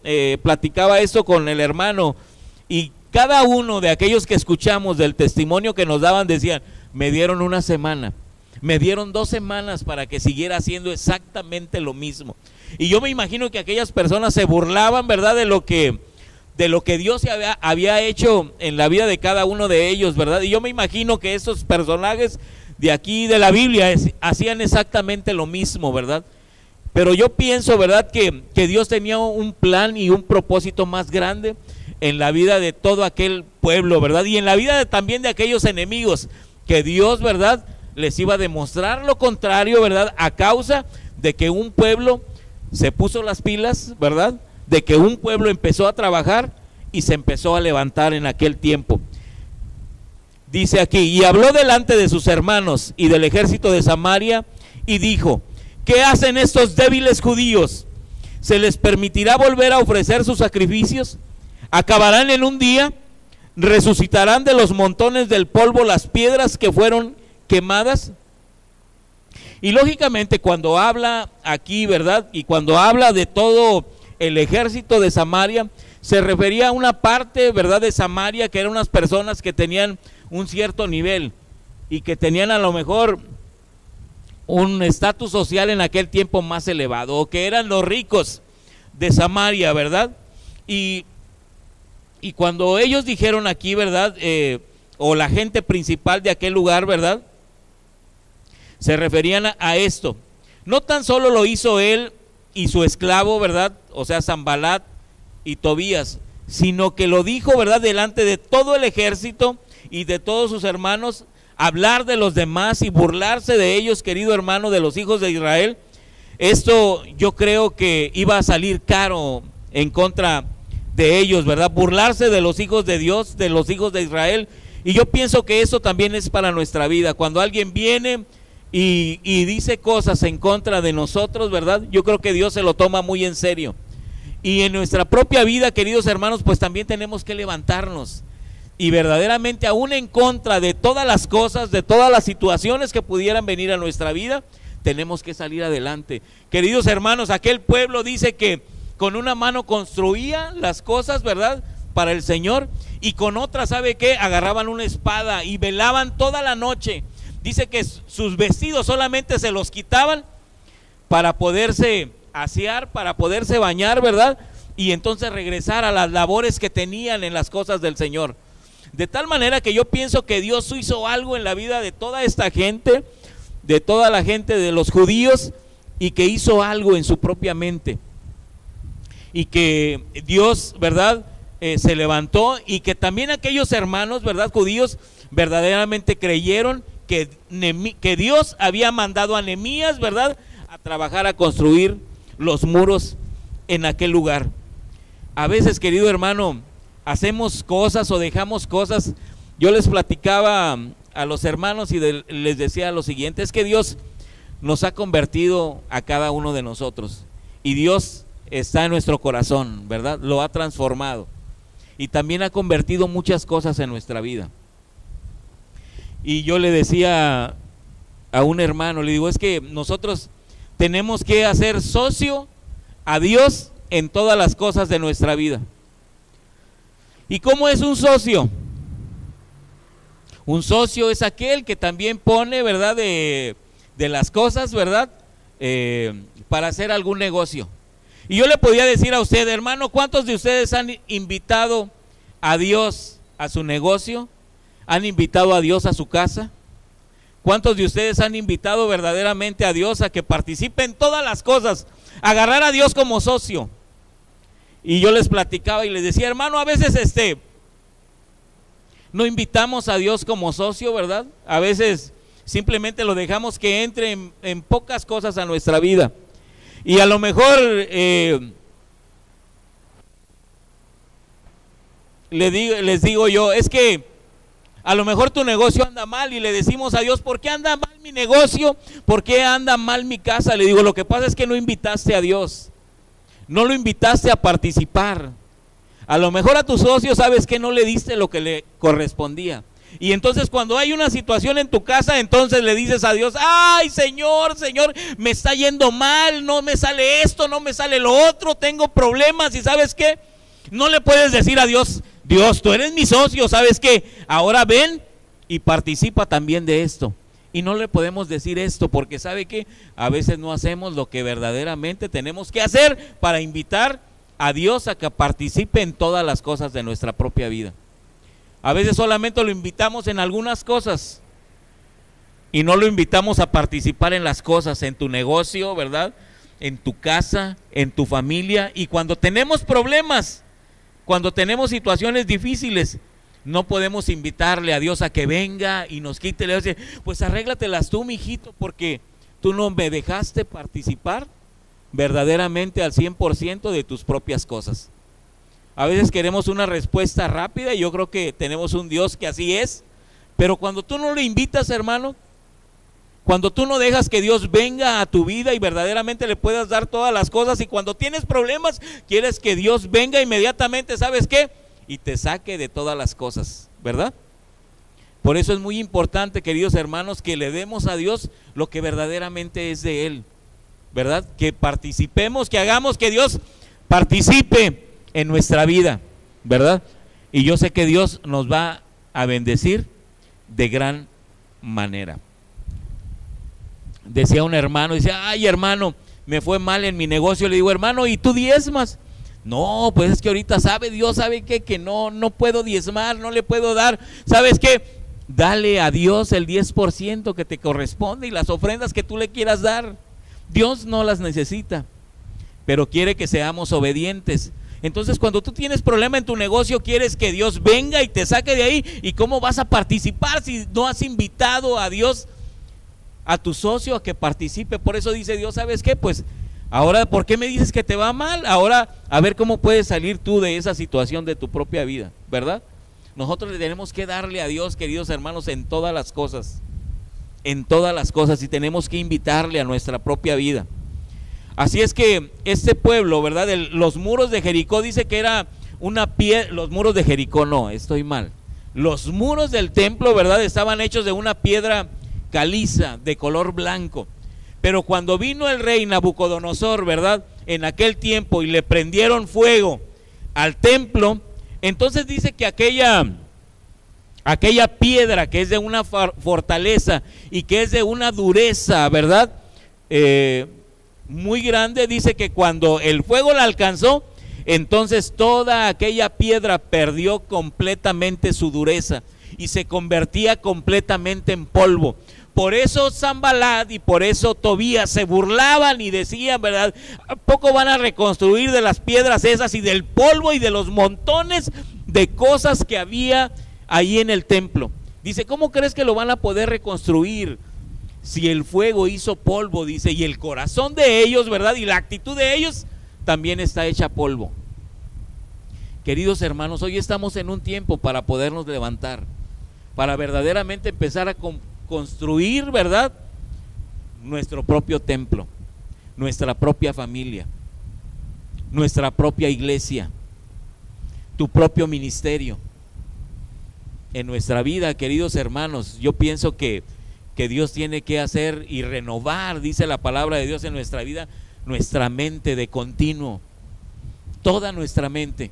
platicaba esto con el hermano, y cada uno de aquellos que escuchamos del testimonio que nos daban decían, me dieron 1 semana, me dieron 2 semanas para que siguiera haciendo exactamente lo mismo. Y yo me imagino que aquellas personas se burlaban, ¿verdad?, de lo que Dios había hecho en la vida de cada uno de ellos, ¿verdad? Y yo me imagino que estos personajes de aquí de la Biblia hacían exactamente lo mismo, ¿verdad? Pero yo pienso, ¿verdad?, que Dios tenía un plan y un propósito más grande en la vida de todo aquel pueblo, ¿verdad? Y en la vida también de aquellos enemigos, que Dios, ¿verdad?, les iba a demostrar lo contrario, ¿verdad?, a causa de que un pueblo se puso las pilas, ¿verdad?, de que un pueblo empezó a trabajar y se empezó a levantar en aquel tiempo. Dice aquí, y habló delante de sus hermanos y del ejército de Samaria y dijo, ¿qué hacen estos débiles judíos? ¿Se les permitirá volver a ofrecer sus sacrificios? ¿Acabarán en un día? ¿Resucitarán de los montones del polvo las piedras que fueron quemadas? Y lógicamente cuando habla aquí, ¿verdad?, y cuando habla de todo el ejército de Samaria, se refería a una parte, ¿verdad?, de Samaria, que eran unas personas que tenían un cierto nivel y que tenían a lo mejor un estatus social en aquel tiempo más elevado, o que eran los ricos de Samaria, ¿verdad? Y cuando ellos dijeron aquí, ¿verdad?, o la gente principal de aquel lugar, ¿verdad?, se referían a esto. No tan solo lo hizo él y su esclavo, ¿verdad?, o sea, Sanbalat y Tobías, sino que lo dijo, ¿verdad?, delante de todo el ejército y de todos sus hermanos, hablar de los demás y burlarse de ellos, querido hermano, de los hijos de Israel, esto yo creo que iba a salir caro en contra de ellos, ¿verdad? Burlarse de los hijos de Dios, de los hijos de Israel. Y yo pienso que eso también es para nuestra vida. Cuando alguien viene y dice cosas en contra de nosotros, ¿verdad? Yo creo que Dios se lo toma muy en serio. Y en nuestra propia vida, queridos hermanos, pues también tenemos que levantarnos. Y verdaderamente, aún en contra de todas las cosas, de todas las situaciones que pudieran venir a nuestra vida, tenemos que salir adelante. Queridos hermanos, aquel pueblo dice que con una mano construía las cosas, ¿verdad?, para el Señor, y con otra, ¿sabe qué? Agarraban una espada y velaban toda la noche. Dice que sus vestidos solamente se los quitaban para poderse asear, para poderse bañar, ¿verdad? Y entonces regresar a las labores que tenían en las cosas del Señor. De tal manera que yo pienso que Dios hizo algo en la vida de toda esta gente, de toda la gente de los judíos, y que hizo algo en su propia mente. Y que Dios, ¿verdad?, se levantó, y que también aquellos hermanos, ¿verdad?, judíos, verdaderamente creyeron que Dios había mandado a Nehemías, ¿verdad?, a trabajar, a construir los muros en aquel lugar. A veces, querido hermano, hacemos cosas o dejamos cosas. Yo les platicaba a los hermanos y les decía lo siguiente: es que Dios nos ha convertido a cada uno de nosotros, y Dios está en nuestro corazón, ¿verdad? Lo ha transformado, y también ha convertido muchas cosas en nuestra vida. Y yo le decía a un hermano, le digo, es que nosotros tenemos que hacer socio a Dios en todas las cosas de nuestra vida. ¿Y cómo es un socio? Un socio es aquel que también pone, ¿verdad?, de las cosas, ¿verdad?, para hacer algún negocio. Y yo le podía decir a usted, hermano, ¿cuántos de ustedes han invitado a Dios a su negocio? ¿Han invitado a Dios a su casa? ¿Cuántos de ustedes han invitado verdaderamente a Dios a que participe en todas las cosas? Agarrar a Dios como socio. Y yo les platicaba y les decía, hermano, a veces no invitamos a Dios como socio, ¿verdad? A veces simplemente lo dejamos que entre en pocas cosas a nuestra vida. Y a lo mejor les digo yo, es que a lo mejor tu negocio anda mal, y le decimos a Dios, ¿por qué anda mal mi negocio? ¿Por qué anda mal mi casa? Le digo, lo que pasa es que no invitaste a Dios, no lo invitaste a participar. A lo mejor a tu socio, sabes que no le diste lo que le correspondía. Y entonces cuando hay una situación en tu casa, entonces le dices a Dios, ay, Señor, me está yendo mal, no me sale esto, no me sale lo otro, tengo problemas. Y ¿sabes qué? No le puedes decir a Dios, Dios, tú eres mi socio, ¿sabes qué? Ahora ven y participa también de esto. Y no le podemos decir esto, porque ¿sabe qué? A veces no hacemos lo que verdaderamente tenemos que hacer para invitar a Dios a que participe en todas las cosas de nuestra propia vida. A veces solamente lo invitamos en algunas cosas y no lo invitamos a participar en las cosas, en tu negocio, ¿verdad?, en tu casa, en tu familia. Y cuando tenemos problemas, cuando tenemos situaciones difíciles, no podemos invitarle a Dios a que venga y nos quite. Le dice, pues arréglatelas tú, mijito, porque tú no me dejaste participar verdaderamente al 100% de tus propias cosas. A veces queremos una respuesta rápida, y yo creo que tenemos un Dios que así es. Pero cuando tú no lo invitas, hermano, cuando tú no dejas que Dios venga a tu vida y verdaderamente le puedas dar todas las cosas, y cuando tienes problemas, quieres que Dios venga inmediatamente, ¿sabes qué? Y te saque de todas las cosas, ¿verdad? Por eso es muy importante, queridos hermanos, que le demos a Dios lo que verdaderamente es de Él, ¿verdad? Que participemos, que hagamos que Dios participe en nuestra vida, ¿verdad? Y yo sé que Dios nos va a bendecir de gran manera. Decía un hermano, decía, ay, hermano, me fue mal en mi negocio. Le digo, hermano, ¿y tú diezmas? No, pues es que ahorita sabe Dios, sabe que no puedo diezmar, no le puedo dar. ¿Sabes qué? Dale a Dios el 10% que te corresponde y las ofrendas que tú le quieras dar. Dios no las necesita, pero quiere que seamos obedientes. Entonces cuando tú tienes problema en tu negocio, quieres que Dios venga y te saque de ahí. ¿Y cómo vas a participar si no has invitado a Dios, a tu socio, a que participe? Por eso dice Dios, ¿sabes qué? Pues ahora, ¿por qué me dices que te va mal? Ahora, a ver cómo puedes salir tú de esa situación de tu propia vida, ¿verdad? Nosotros le tenemos que darle a Dios, queridos hermanos, en todas las cosas, y tenemos que invitarle a nuestra propia vida. Así es que este pueblo, ¿verdad? Los muros de Jericó, dice que era una piedra. Los muros de Jericó, no, estoy mal. Los muros del templo, ¿verdad? Estaban hechos de una piedra caliza de color blanco. Pero cuando vino el rey Nabucodonosor, ¿verdad? En aquel tiempo, y le prendieron fuego al templo, entonces dice que aquella piedra que es de una fortaleza y que es de una dureza, ¿verdad? Muy grande, dice que cuando el fuego la alcanzó, entonces toda aquella piedra perdió completamente su dureza y se convertía completamente en polvo. Por eso Sanbalat y por eso Tobías se burlaban y decían, ¿verdad? ¿A poco van a reconstruir de las piedras esas y del polvo y de los montones de cosas que había ahí en el templo? Dice, ¿cómo crees que lo van a poder reconstruir si el fuego hizo polvo? Dice, y el corazón de ellos, ¿verdad? Y la actitud de ellos también está hecha polvo. Queridos hermanos, hoy estamos en un tiempo para podernos levantar, para verdaderamente empezar a construir, ¿verdad? Nuestro propio templo, nuestra propia familia, nuestra propia iglesia, tu propio ministerio. En nuestra vida, queridos hermanos, yo pienso que Dios tiene que hacer y renovar, dice la palabra de Dios, en nuestra vida, nuestra mente de continuo, toda nuestra mente.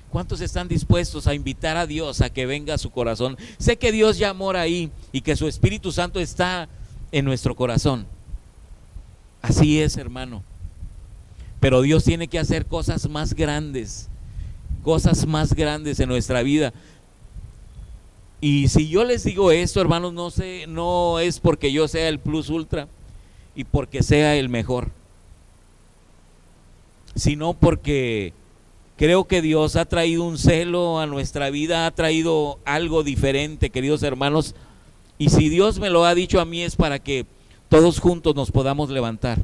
¿Cuántos están dispuestos a invitar a Dios a que venga a su corazón? Sé que Dios ya mora ahí y que su Espíritu Santo está en nuestro corazón. Así es, hermano. Pero Dios tiene que hacer cosas más grandes en nuestra vida. Y si yo les digo esto, hermanos, no es porque yo sea el plus ultra y porque sea el mejor, sino porque creo que Dios ha traído un celo a nuestra vida, ha traído algo diferente, queridos hermanos. Y si Dios me lo ha dicho a mí, es para que todos juntos nos podamos levantar.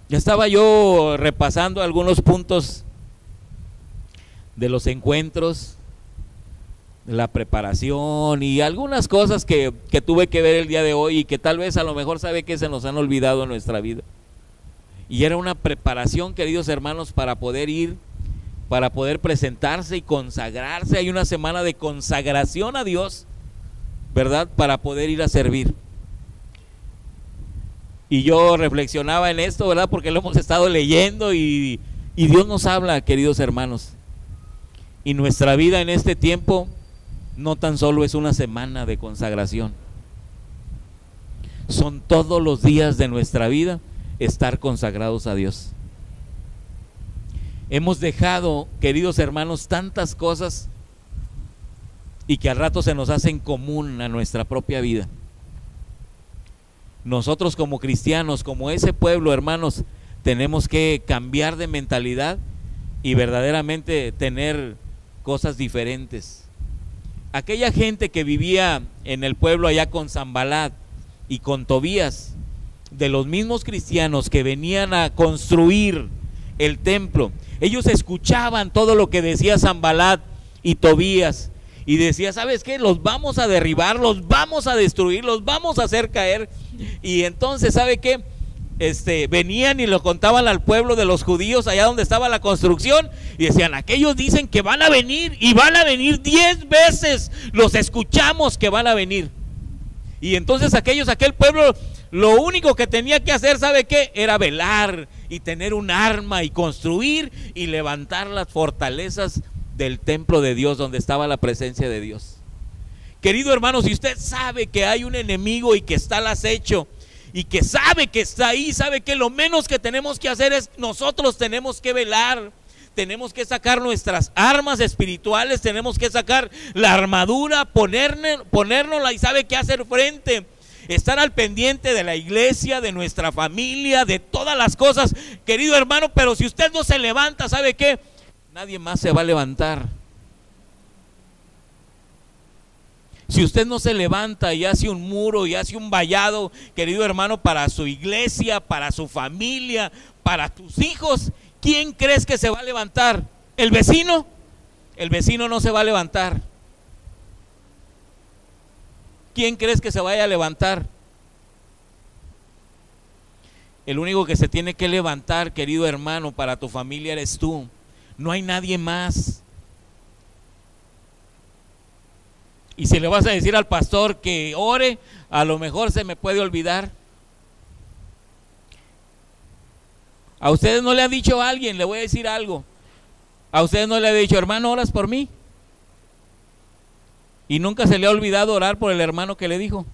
Ya estaba yo repasando algunos puntos de los encuentros, de la preparación y algunas cosas que tuve que ver el día de hoy y que tal vez a lo mejor sabe que se nos han olvidado en nuestra vida. Y era una preparación, queridos hermanos, para poder ir, para poder presentarse y consagrarse. Hay una semana de consagración a Dios, ¿verdad? Para poder ir a servir. Y yo reflexionaba en esto, ¿verdad? Porque lo hemos estado leyendo y Dios nos habla, queridos hermanos. Y nuestra vida en este tiempo no tan solo es una semana de consagración. Son todos los días de nuestra vida estar consagrados a Dios. Hemos dejado, queridos hermanos, tantas cosas y que al rato se nos hacen común a nuestra propia vida. Nosotros como cristianos, como ese pueblo, hermanos, tenemos que cambiar de mentalidad y verdaderamente tener cosas diferentes. Aquella gente que vivía en el pueblo allá con Sanbalat y con Tobías, de los mismos cristianos que venían a construir el templo, ellos escuchaban todo lo que decía Sanbalat y Tobías y decía, ¿sabes qué? Los vamos a derribar, los vamos a destruir, los vamos a hacer caer. Y entonces, ¿sabe qué? Venían y lo contaban al pueblo de los judíos allá donde estaba la construcción y decían, aquellos dicen que van a venir y van a venir 10 veces, los escuchamos que van a venir. Y entonces aquel pueblo, lo único que tenía que hacer, ¿sabe qué? Era velar y tener un arma y construir y levantar las fortalezas del templo de Dios donde estaba la presencia de Dios. Querido hermano, si usted sabe que hay un enemigo y que está al acecho y que sabe que está ahí, sabe que lo menos que tenemos que hacer es nosotros tenemos que velar, tenemos que sacar nuestras armas espirituales, tenemos que sacar la armadura, ponérnosla y sabe qué hacer frente. estar al pendiente de la iglesia, de nuestra familia, de todas las cosas, querido hermano, pero si usted no se levanta, ¿sabe qué? Nadie más se va a levantar. Si usted no se levanta y hace un muro y hace un vallado, querido hermano, para su iglesia, para su familia, para tus hijos, ¿quién crees que se va a levantar? ¿El vecino? El vecino no se va a levantar. ¿Quién crees que se vaya a levantar? El único que se tiene que levantar, querido hermano, para tu familia eres tú. No hay nadie más. Y si le vas a decir al pastor que ore, a lo mejor se me puede olvidar. A ustedes no le ha dicho a alguien, le voy a decir algo. A ustedes no le ha dicho, hermano, ¿oras por mí? Y nunca se le ha olvidado orar por el hermano que le dijo.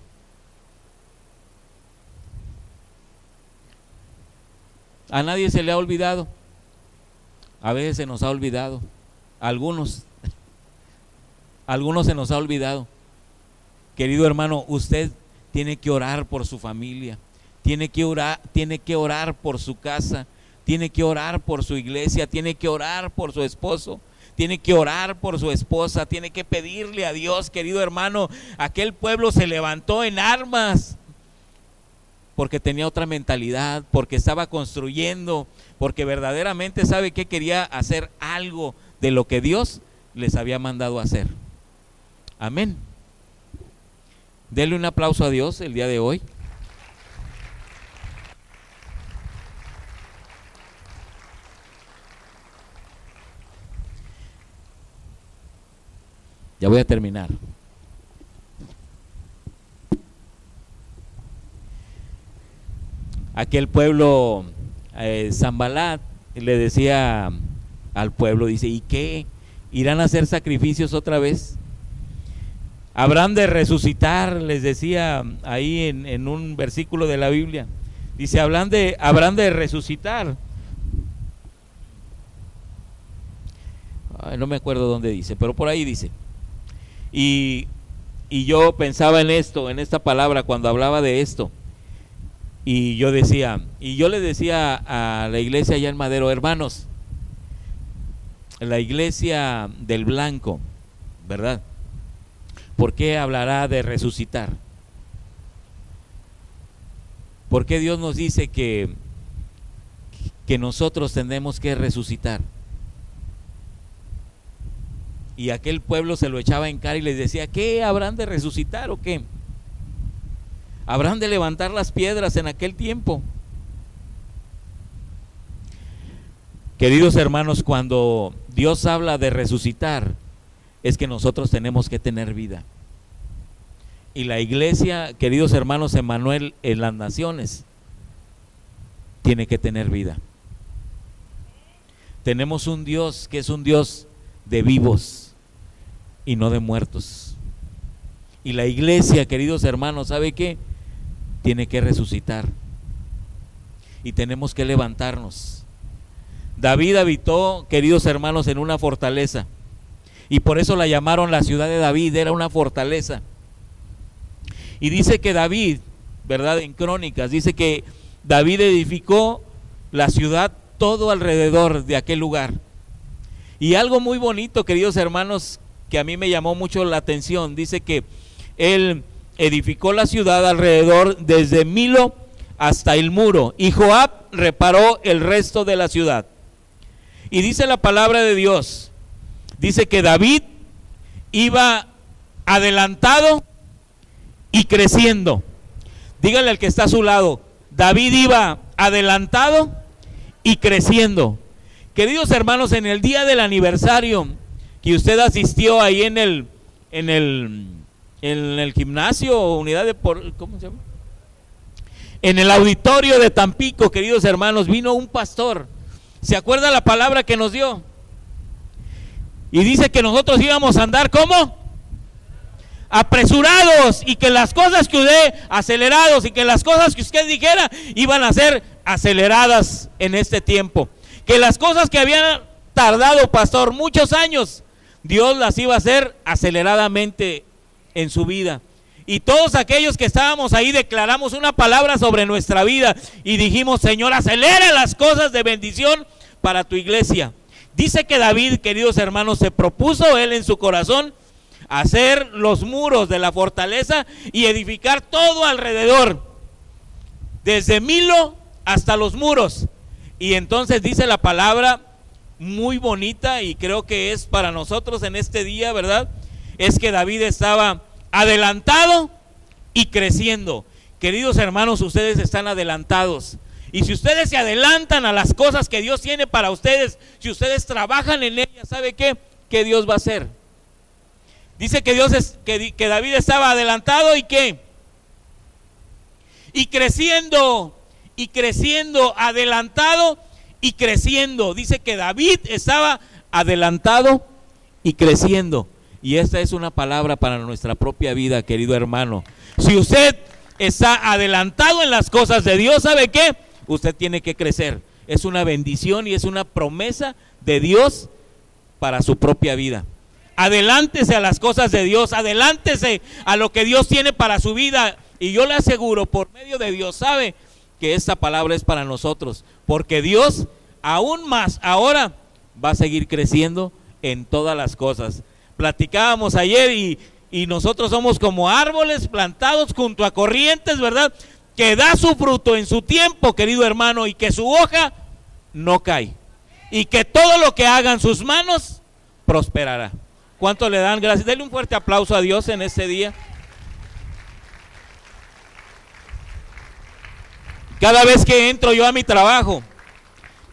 A nadie se le ha olvidado. A veces se nos ha olvidado. A algunos se nos ha olvidado. Querido hermano, usted tiene que orar por su familia. Tiene que orar por su casa. Tiene que orar por su iglesia. Tiene que orar por su esposo. Tiene que orar por su esposa, tiene que pedirle a Dios, querido hermano. Aquel pueblo se levantó en armas porque tenía otra mentalidad, porque estaba construyendo, porque verdaderamente sabe que quería hacer algo de lo que Dios les había mandado hacer. Amén. Denle un aplauso a Dios el día de hoy. Ya voy a terminar. Aquel pueblo, Sanbalat, le decía al pueblo, dice, ¿y qué? ¿Irán a hacer sacrificios otra vez? ¿Habrán de resucitar? Les decía ahí en un versículo de la Biblia. Dice, habrán de resucitar. Ay, no me acuerdo dónde dice, pero por ahí dice. Y yo pensaba en esto, en esta palabra cuando hablaba de esto. Y yo le decía a la iglesia allá en Madero, hermanos, la iglesia del blanco, ¿verdad? ¿Por qué hablará de resucitar? ¿Por qué Dios nos dice que nosotros tenemos que resucitar? Y aquel pueblo se lo echaba en cara y les decía, ¿qué? ¿Habrán de resucitar o qué? ¿Habrán de levantar las piedras en aquel tiempo? Queridos hermanos, cuando Dios habla de resucitar, es que nosotros tenemos que tener vida. Y la iglesia, queridos hermanos, Emmanuel en las naciones, tiene que tener vida. Tenemos un Dios que es un Dios de vivos y no de muertos. Y la iglesia, queridos hermanos, ¿sabe qué? Tiene que resucitar. Y tenemos que levantarnos. David habitó, queridos hermanos, en una fortaleza. Y por eso la llamaron la ciudad de David, era una fortaleza. Y dice que David, ¿verdad? En Crónicas, dice que David edificó la ciudad todo alrededor de aquel lugar. Y algo muy bonito, queridos hermanos, que a mí me llamó mucho la atención, dice que él edificó la ciudad alrededor desde Milo hasta el muro, y Joab reparó el resto de la ciudad. Y dice la palabra de Dios, dice que David iba adelantado y creciendo. Dígale al que está a su lado, David iba adelantado y creciendo. Queridos hermanos, en el día del aniversario que usted asistió ahí en el gimnasio o unidad de ¿cómo se llama? En el auditorio de Tampico, queridos hermanos, vino un pastor. ¿Se acuerda la palabra que nos dio? Y dice que nosotros íbamos a andar ¿cómo? Apresurados, y que las cosas que usted acelerados, y que las cosas que usted dijera iban a ser aceleradas en este tiempo. Que las cosas que habían tardado, pastor, muchos años, Dios las iba a hacer aceleradamente en su vida. Y todos aquellos que estábamos ahí declaramos una palabra sobre nuestra vida y dijimos: Señor, acelera las cosas de bendición para tu iglesia. Dice que David, queridos hermanos, se propuso él en su corazón hacer los muros de la fortaleza y edificar todo alrededor, desde Milo hasta los muros. Y entonces dice la palabra muy bonita, y creo que es para nosotros en este día, ¿verdad? Es que David estaba adelantado y creciendo. Queridos hermanos, ustedes están adelantados. Y si ustedes se adelantan a las cosas que Dios tiene para ustedes, si ustedes trabajan en ellas, ¿sabe qué? ¿Qué Dios va a hacer? Dice que que David estaba adelantado y ¿qué? Y creciendo, adelantado y creciendo. Dice que David estaba adelantado y creciendo. Y esta es una palabra para nuestra propia vida, querido hermano. Si usted está adelantado en las cosas de Dios, ¿sabe qué? Usted tiene que crecer. Es una bendición y es una promesa de Dios para su propia vida. Adelántese a las cosas de Dios, adelántese a lo que Dios tiene para su vida. Y yo le aseguro, por medio de Dios, sabe que esta palabra es para nosotros, porque Dios aún más ahora va a seguir creciendo en todas las cosas. Platicábamos ayer y nosotros somos como árboles plantados junto a corrientes, ¿verdad? Que da su fruto en su tiempo, querido hermano, y que su hoja no cae, y que todo lo que hagan sus manos prosperará. ¿Cuánto le dan gracias? Denle un fuerte aplauso a Dios en este día. Cada vez que entro yo a mi trabajo,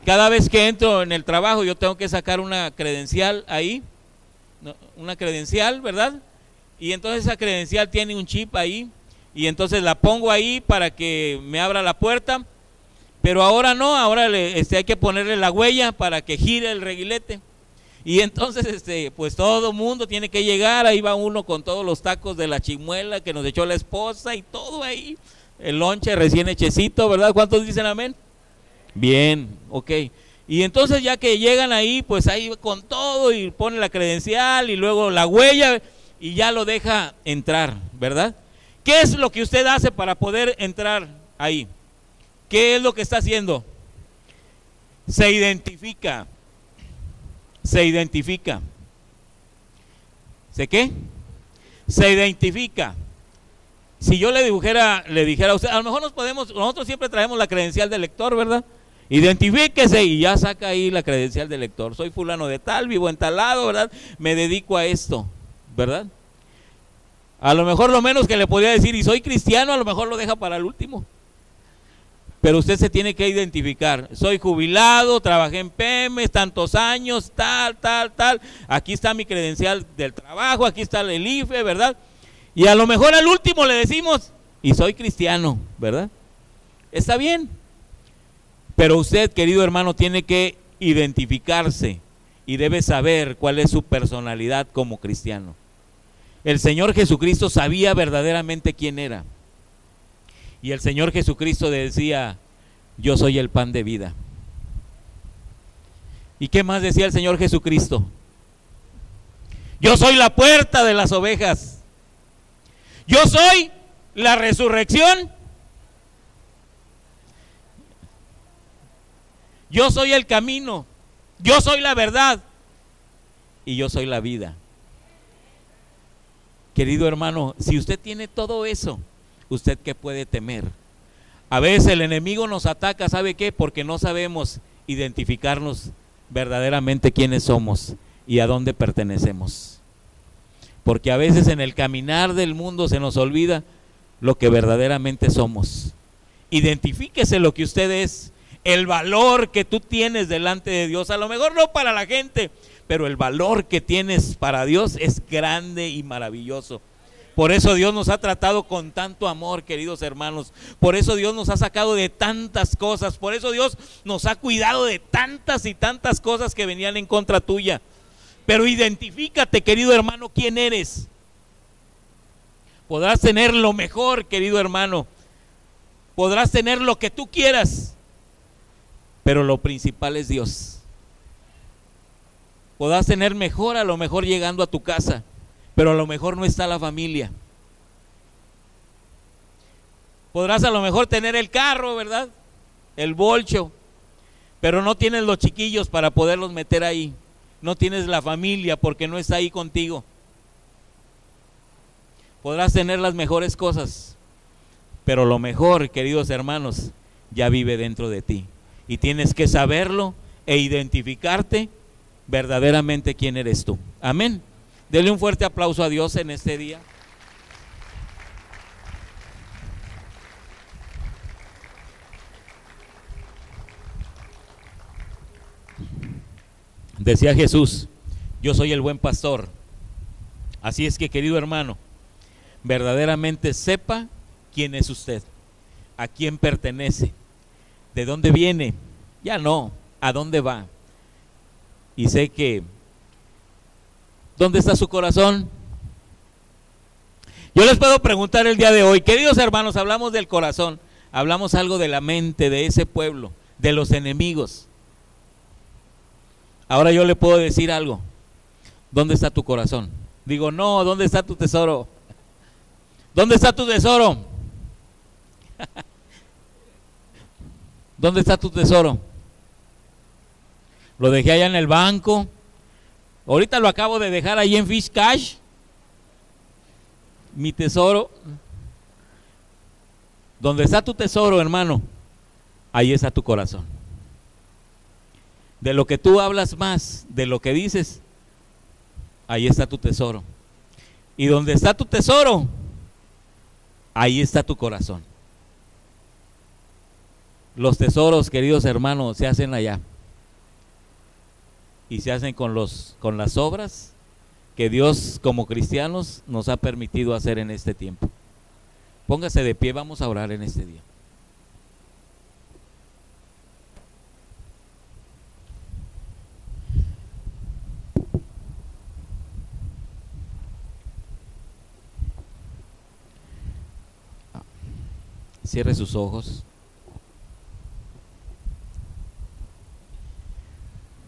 cada vez que entro en el trabajo, yo tengo que sacar una credencial ahí, una credencial, ¿verdad? Y entonces esa credencial tiene un chip ahí, y entonces la pongo ahí para que me abra la puerta. Pero ahora no, ahora hay que ponerle la huella para que gire el reguilete. Y entonces pues todo mundo tiene que llegar. Ahí va uno con todos los tacos de la chimuela que nos echó la esposa y todo ahí, el lonche recién hechecito, ¿verdad? ¿Cuántos dicen amén? Bien, ok. Y entonces ya que llegan ahí, pues ahí con todo, y pone la credencial y luego la huella y ya lo deja entrar, ¿verdad? ¿Qué es lo que usted hace para poder entrar ahí? ¿Qué es lo que está haciendo? Se identifica. Se identifica. ¿Se qué? Se identifica. Si yo le dijera a usted, a lo mejor nosotros siempre traemos la credencial del lector, ¿verdad? Identifíquese y ya saca ahí la credencial del lector. Soy fulano de tal, vivo en tal lado, ¿verdad? Me dedico a esto, ¿verdad? A lo mejor lo menos que le podría decir, y soy cristiano, a lo mejor lo deja para el último. Pero usted se tiene que identificar. Soy jubilado, trabajé en Pemex tantos años, tal. Aquí está mi credencial del trabajo, aquí está el IFE, ¿verdad? Y a lo mejor al último le decimos, y soy cristiano, ¿verdad? Está bien. Pero usted, querido hermano, tiene que identificarse y debe saber cuál es su personalidad como cristiano. El Señor Jesucristo sabía verdaderamente quién era. Y el Señor Jesucristo decía: yo soy el pan de vida. ¿Y qué más decía el Señor Jesucristo? Yo soy la puerta de las ovejas. Yo soy la resurrección. Yo soy el camino. Yo soy la verdad. Y yo soy la vida. Querido hermano, si usted tiene todo eso, ¿usted qué puede temer? A veces el enemigo nos ataca, ¿sabe qué? Porque no sabemos identificarnos verdaderamente quiénes somos y a dónde pertenecemos. Porque a veces en el caminar del mundo se nos olvida lo que verdaderamente somos. Identifíquese lo que usted es, el valor que tú tienes delante de Dios. A lo mejor no para la gente, pero el valor que tienes para Dios es grande y maravilloso. Por eso Dios nos ha tratado con tanto amor, queridos hermanos. Por eso Dios nos ha sacado de tantas cosas. Por eso Dios nos ha cuidado de tantas y tantas cosas que venían en contra tuya. Pero identifícate, querido hermano, quién eres. Podrás tener lo mejor, querido hermano. Podrás tener lo que tú quieras. Pero lo principal es Dios. Podrás tener mejor, a lo mejor llegando a tu casa, pero a lo mejor no está la familia. Podrás a lo mejor tener el carro, ¿verdad? El bolcho, pero no tienes los chiquillos para poderlos meter ahí. No tienes la familia porque no está ahí contigo. Podrás tener las mejores cosas, pero lo mejor, queridos hermanos, ya vive dentro de ti. Y tienes que saberlo e identificarte verdaderamente quién eres tú. Amén. Dele un fuerte aplauso a Dios en este día. Decía Jesús, yo soy el buen pastor. Así es que, querido hermano, verdaderamente sepa quién es usted, a quién pertenece, de dónde viene, ya no, a dónde va. Y sé que, ¿dónde está su corazón? Yo les puedo preguntar el día de hoy, queridos hermanos, hablamos del corazón, hablamos algo de la mente de ese pueblo, de los enemigos. Ahora yo le puedo decir algo, ¿dónde está tu corazón? Digo, no, ¿dónde está tu tesoro? ¿Dónde está tu tesoro? ¿Dónde está tu tesoro? Lo dejé allá en el banco. Ahorita lo acabo de dejar ahí en Fish Cash. Mi tesoro. ¿Dónde está tu tesoro, hermano? Ahí está tu corazón. De lo que tú hablas más, de lo que dices, ahí está tu tesoro. Y donde está tu tesoro, ahí está tu corazón. Los tesoros, queridos hermanos, se hacen allá. Y se hacen con las obras que Dios como cristianos nos ha permitido hacer en este tiempo. Póngase de pie, vamos a orar en este día. Cierre sus ojos.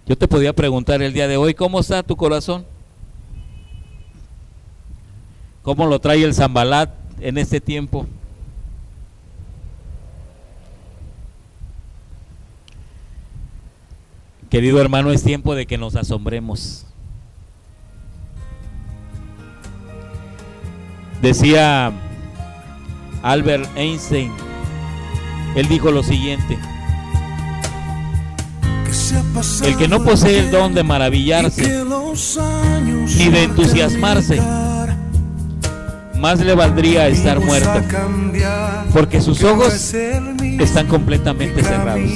Yo te podía preguntar el día de hoy, ¿cómo está tu corazón? ¿Cómo lo trae el Zambalat en este tiempo? Querido hermano, es tiempo de que nos asombremos. Decía Albert Einstein, él dijo lo siguiente: el que no posee el don de maravillarse ni de entusiasmarse, más le valdría estar muerto, porque sus ojos están completamente cerrados.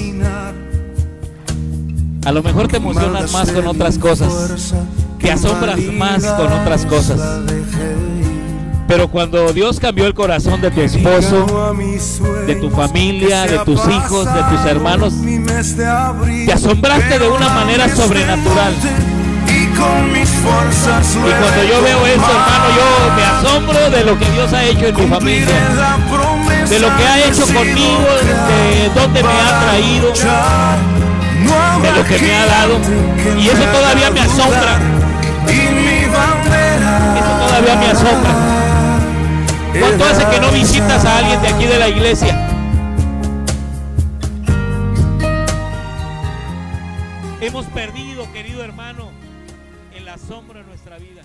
A lo mejor te emocionas más con otras cosas, te asombras más con otras cosas, pero cuando Dios cambió el corazón de tu esposo, de tu familia, de tus hijos, de tus hermanos, te asombraste de una manera sobrenatural. Y cuando yo veo eso, hermano, yo me asombro de lo que Dios ha hecho en mi familia, de lo que ha hecho conmigo, de dónde me ha traído, de lo que me ha dado. Y eso todavía me asombra. Eso todavía me asombra. ¿Cuánto hace que no visitas a alguien de aquí de la iglesia? Hemos perdido, querido hermano, el asombro en nuestra vida.